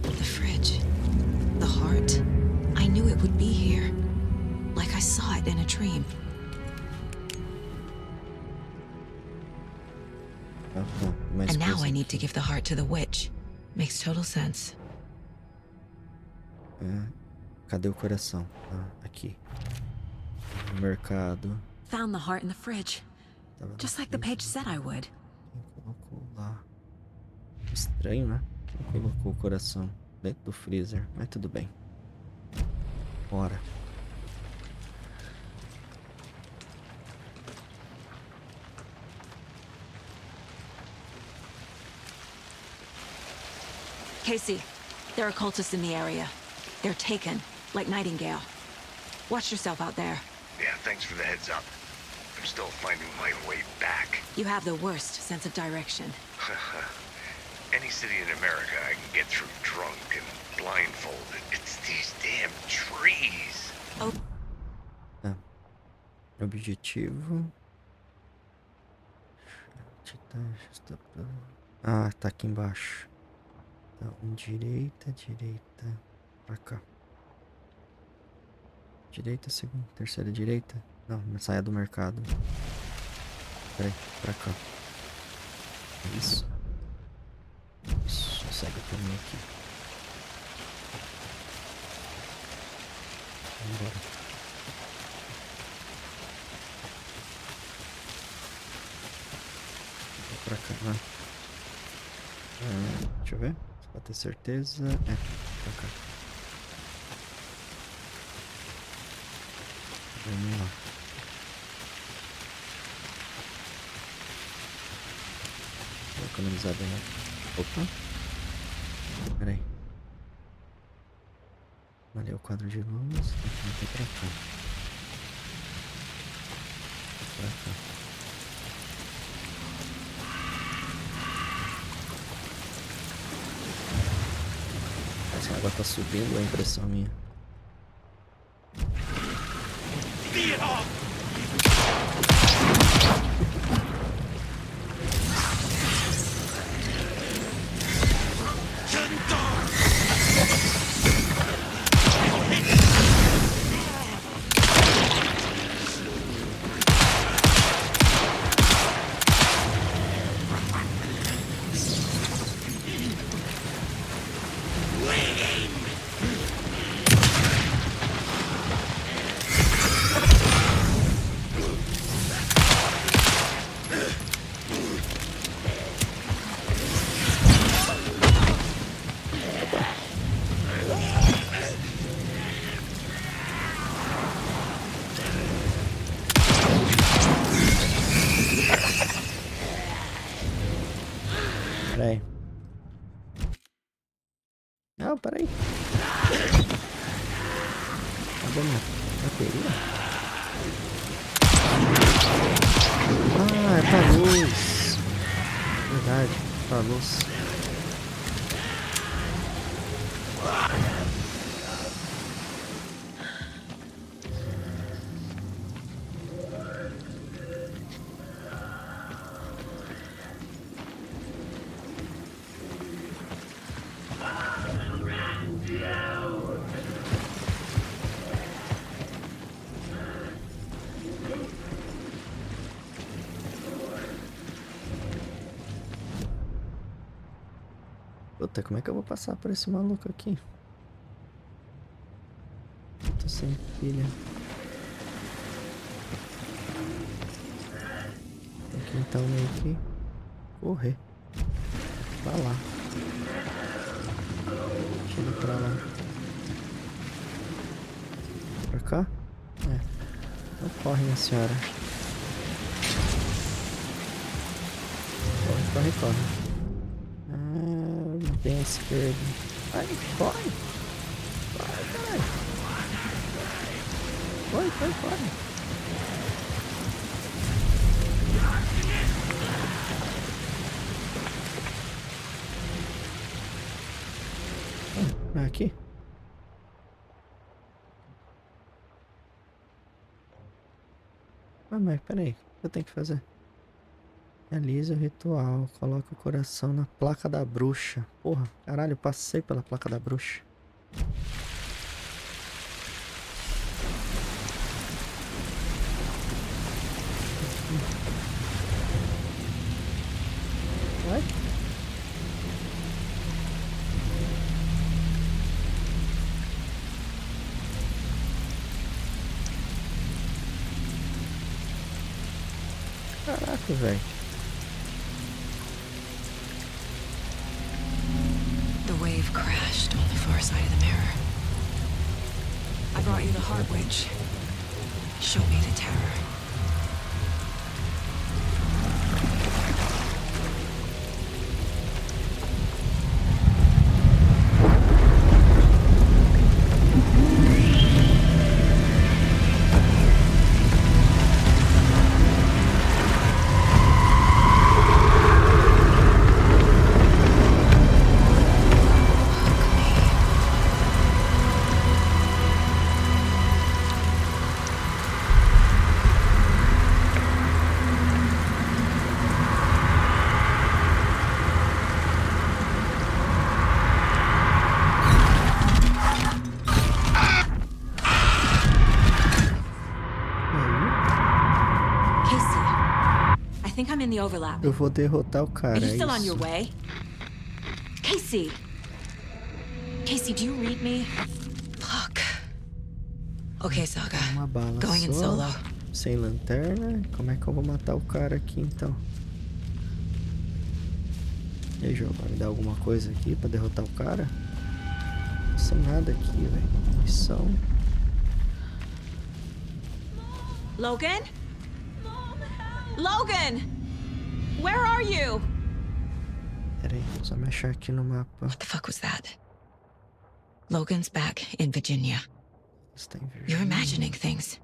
The fridge. The heart. I knew it would be here. Like I saw it in a dream. Ah, tá. Mais And now coisa I need aqui. to give the heart to the witch. Makes total sense. É. Cadê o coração? Ah, aqui. No mercado. Found the heart in the fridge. Tava Just like the page said I would. Quem colocou lá? Estranho, né? Quem colocou o coração dentro do freezer? Mas tudo bem. Bora. Casey, there are cultists in the area. They're taken, like Nightingale. Watch yourself out there. Yeah, thanks for the heads up. I'm still finding my way back. You have the worst sense of direction. Any city in America I can get through drunk and blindfolded. It's these damn trees. Oh. Tá. Objetivo. Ah, tá aqui embaixo. Tá, direita, direita. Pra cá. Direita, segunda, terceira, direita. Não, saia do mercado. Peraí, pra cá. Isso. Isso, segue o caminho aqui. Vambora. Vou pra cá, vai. Deixa eu ver. Só pra ter certeza. É, pra cá. Vamos lá. Vou economizar bem aqui. Opa. Pera aí. Ali é o quadro de luz. Aqui pra cá. Pra cá. Essa água tá subindo, é a impressão minha. Peraí. Não, peraí. Cadê minha bateria? Ah, é pra luz. Verdade, pra luz. Puta, como é que eu vou passar por esse maluco aqui? Eu tô sem pilha. Tem que então meio que correr pra lá. Chega pra lá. Pra cá? É. Então corre, minha senhora. Corre, corre, corre. Tem a esquerda. Vai, corre. Vai, caralho. Corre. Aqui. Ah, mas peraí. O que eu tenho que fazer? Realiza o ritual. Coloca o coração na placa da bruxa. Porra, caralho, eu passei pela placa da bruxa. Vai. Caraca, velho. The wave crashed on the far side of the mirror. I brought you the heart witch. Show me the terror. I'm in the overlap. Eu vou derrotar o cara. Are you still é on isso. your way? Casey! Casey, do you read me? Fuck. Okay, Saga. Uma bala Going in só, solo. sem lanterna. Como é que eu vou matar o cara aqui então? E aí, jogo, vai me dar alguma coisa aqui pra derrotar o cara? Sem nada aqui, velho. Missão. Logan? Logan! Where are you? Pera aí, só me achar aqui no mapa. What the fuck was that? Logan's back in Virginia. Está em Virgínia. You're imagining things.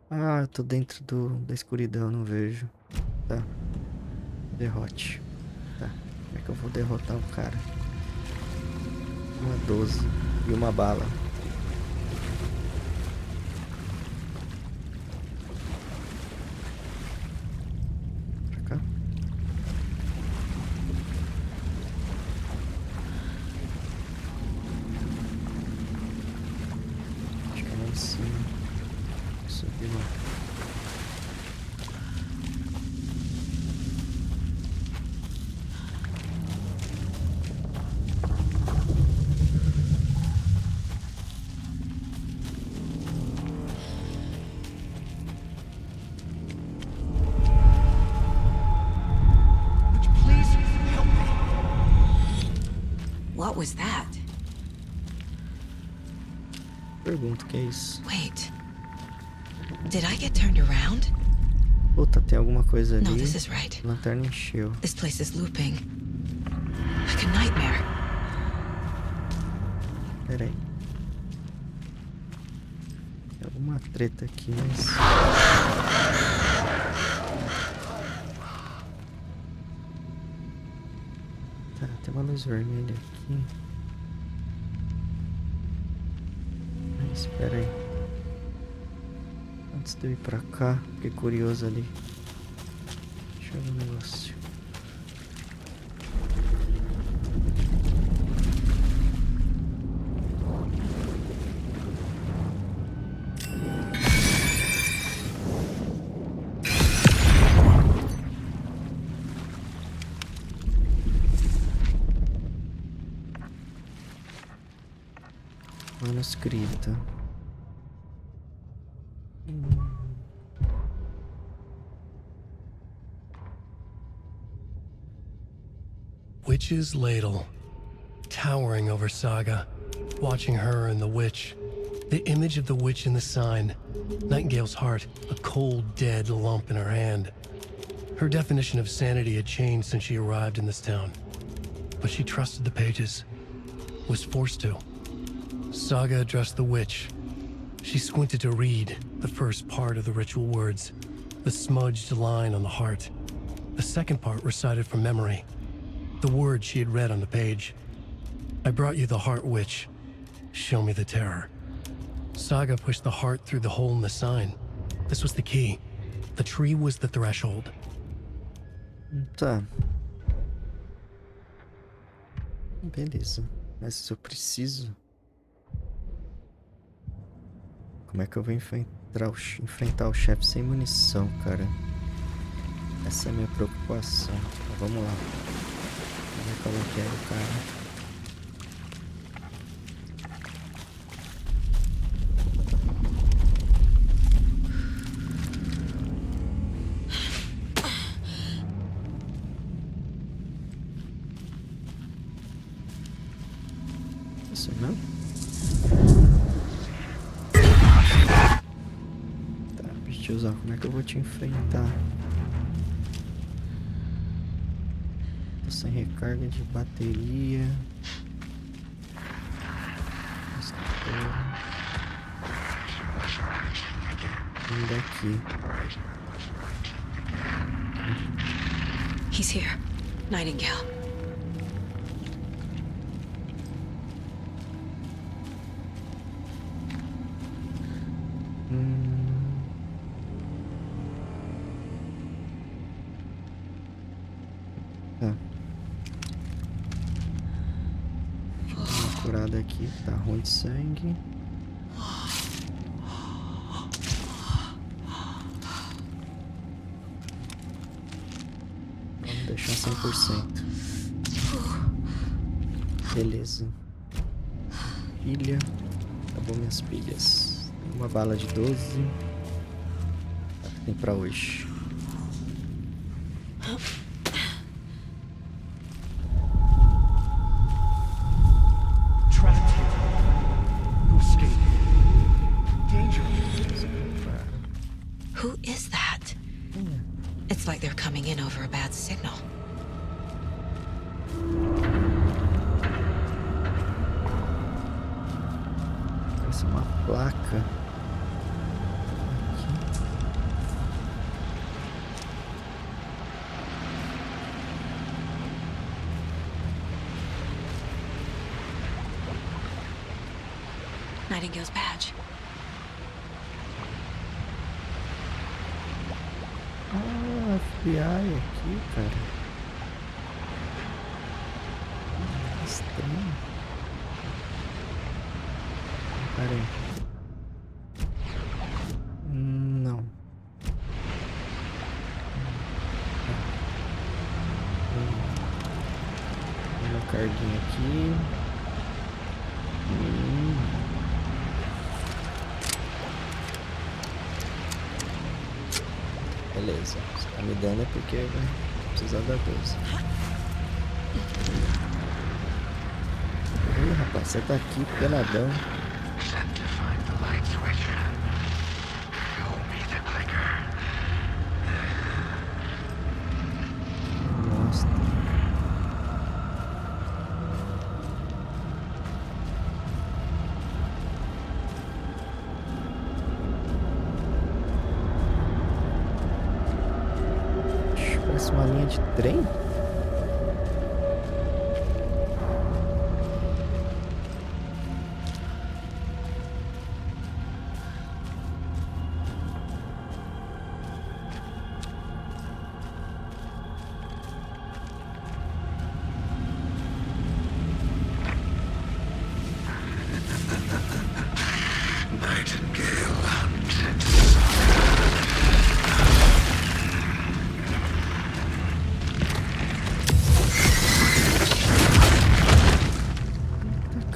Ah, eu tô dentro da escuridão, não vejo. Tá. Derrote. Tá. Como é que eu vou derrotar o cara? Uma 12 e uma bala. Pra cá. Acho que é lá em cima. Subir lá. What was that? Pergunto o que é isso. Wait. Did I get turned around? Puta, tem alguma coisa ali. No, this is right. A lanterna encheu. This place is looping. Like a nightmare. Pera aí. Tem alguma treta aqui, mas... Tá, tem uma luz vermelha aqui. Mas espera aí. Antes de eu ir pra cá, fiquei curioso ali. Deixa eu ver um negócio. Manuscrita. Witch's ladle, towering over Saga, watching her and the witch. The image of the witch in the sign. Nightingale's heart, a cold, dead lump in her hand. Her definition of sanity had changed since she arrived in this town. but she trusted the pages. Was forced to. Saga addressed the witch. She squinted to read the first part of the ritual words, the smudged line on the heart. The second part recited from memory, the words she had read on the page. I brought you the heart witch. Show me the terror. Saga pushed the heart through the hole in the sign. This was the key. The tree was the threshold. Tá. Beleza. Mas se eu preciso... Como é que eu vou enfrentar o chefe sem munição, cara? Essa é a minha preocupação. Mas vamos lá. Vamos ver qual é que é o cara. Isso não? Tá, bichozão, como é que eu vou te enfrentar? Tô sem recarga de bateria. Ainda aqui. He's here. Nightingale. Tá. Deixa eu dar uma curada aqui, tá ruim de sangue. Vamos deixar 100%. Beleza. Pilha. Acabou minhas pilhas. Uma bala de 12. Tem pra hoje. Who is that? It's like they're coming in over a bad signal. Parece uma placa. Nightingale's badge. Ah, FBI aqui, cara. Estranho. Pera aí. Não. Uma carguinha aqui. Beleza, se tá me dando é porque vai precisar da 12. Ih, rapaz, você tá aqui peladão. Nossa. Parece uma linha de trem.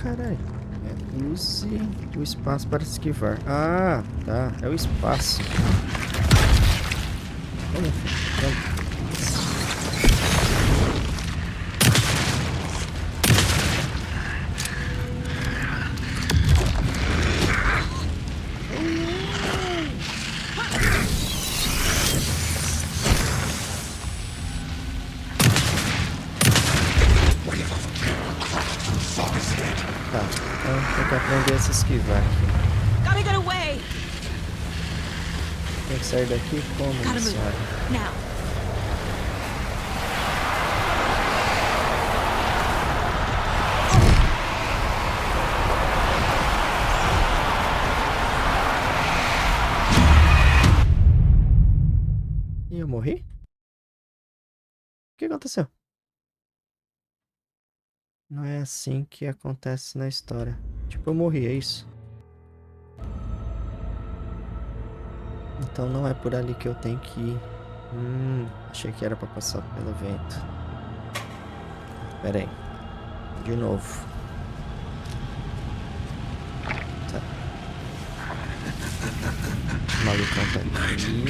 Caralho, use o espaço para esquivar. Ah, tá, é o espaço. Vamos. Tá, então tem que aprender a se esquivar aqui. Gotta get away! Tem que sair daqui como, Gotta move. senhora? Now. E eu morri? O que aconteceu? Não é assim que acontece na história. Tipo, eu morri, é isso? Então não é por ali que eu tenho que ir. Achei que era pra passar pelo vento. Pera aí. De novo. Tá. O malucão tá aqui.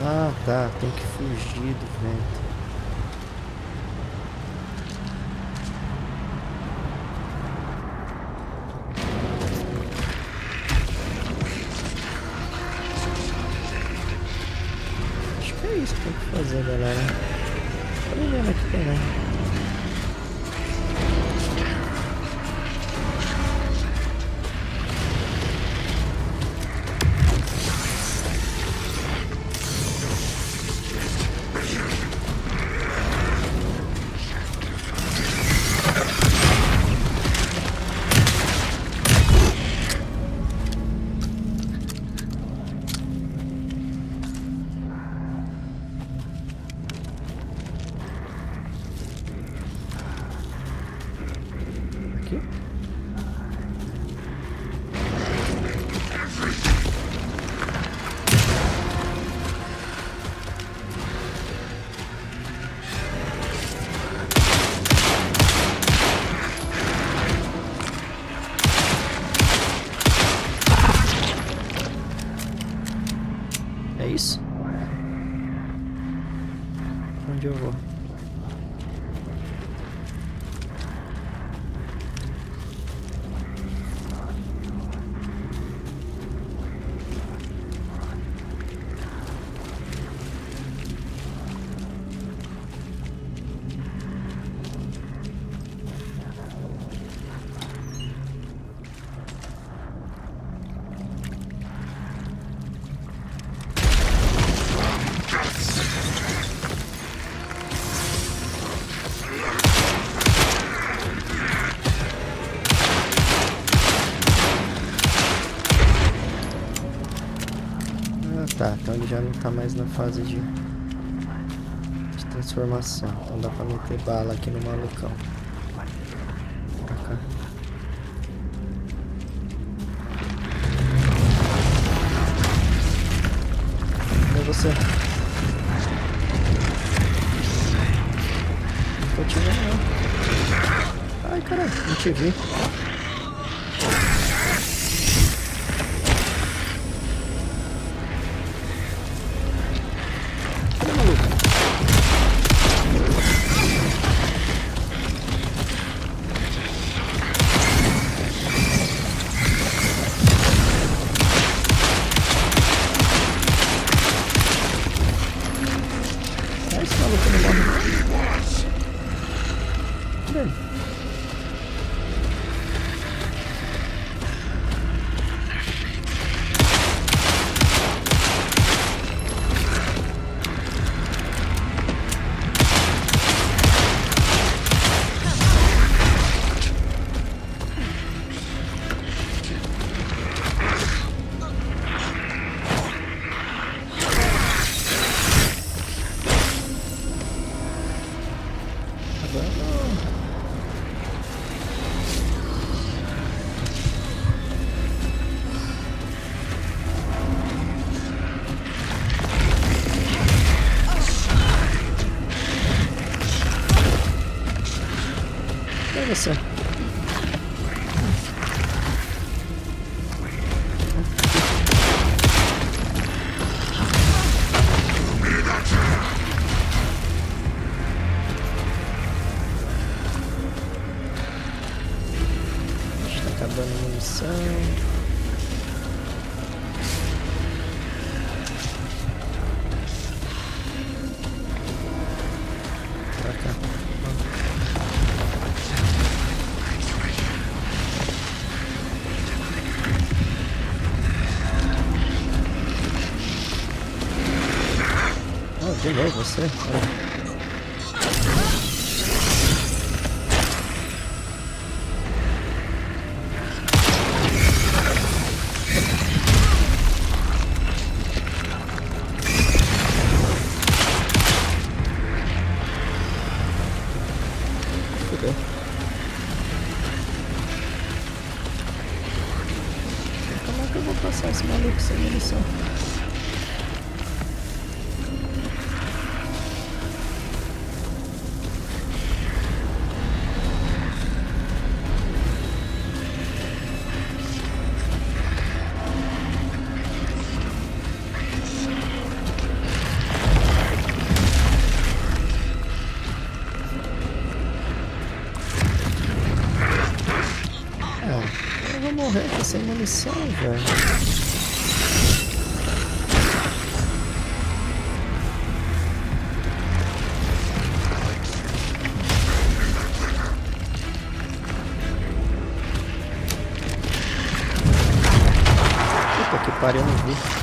Ah, tá. Tem que fugir do vento. Acho que é isso que tem que fazer, galera. Tô vendo aqui também. Aqui. É isso? Pra onde eu vou? Tá, então ele já não tá mais na fase de transformação. Então dá pra meter bala aqui no malucão. Pra cá. Cadê você? Não tô te vendo não. Ai caralho, não te vi. você. Está acabando a munição. De novo você? Fudeu. Como é que eu vou passar esse maluco sem munição? Eu vou morrer aqui sem munição, velho. Puta que pariu, eu não vi.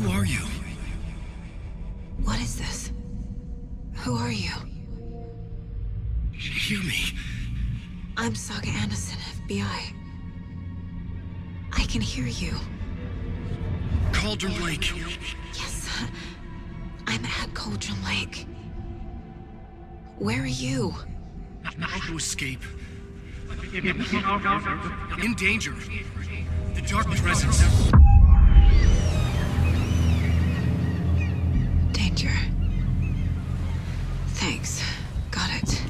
Who are you? What is this? Who are you? Hear me. I'm Saga Anderson, FBI. I can hear you. Cauldron Lake. Yes, I'm at Cauldron Lake. Where are you? How to escape. In danger. The dark presence. Danger. Thanks. Got it.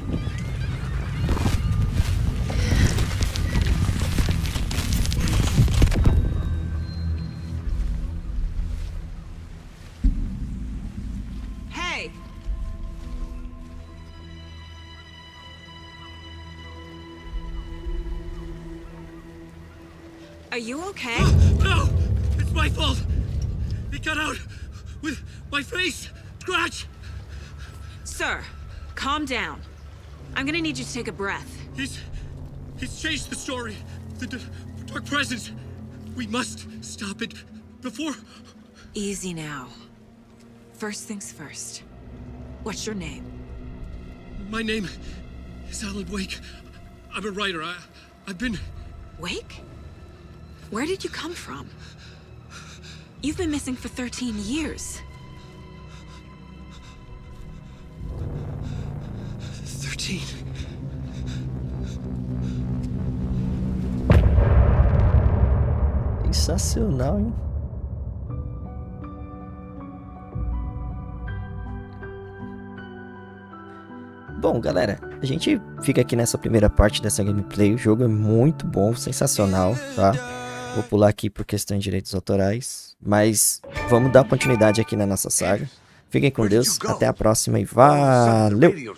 Hey! Are you okay? No! It's my fault! It got out with my face! Scratch! Sir, calm down. I'm gonna need you to take a breath. He's changed the story. The dark presence. We must stop it before... Easy now. First things first. What's your name? My name is Alan Wake. I'm a writer. I've been... Wake? Where did you come from? You've been missing for 13 years. 13. Sensacional, hein? Bom, galera, a gente fica aqui nessa primeira parte dessa gameplay. O jogo é muito bom, sensacional, tá? Vou pular aqui por questão de direitos autorais, mas vamos dar continuidade aqui na nossa saga. Fiquem com Deus, até a próxima e valeu!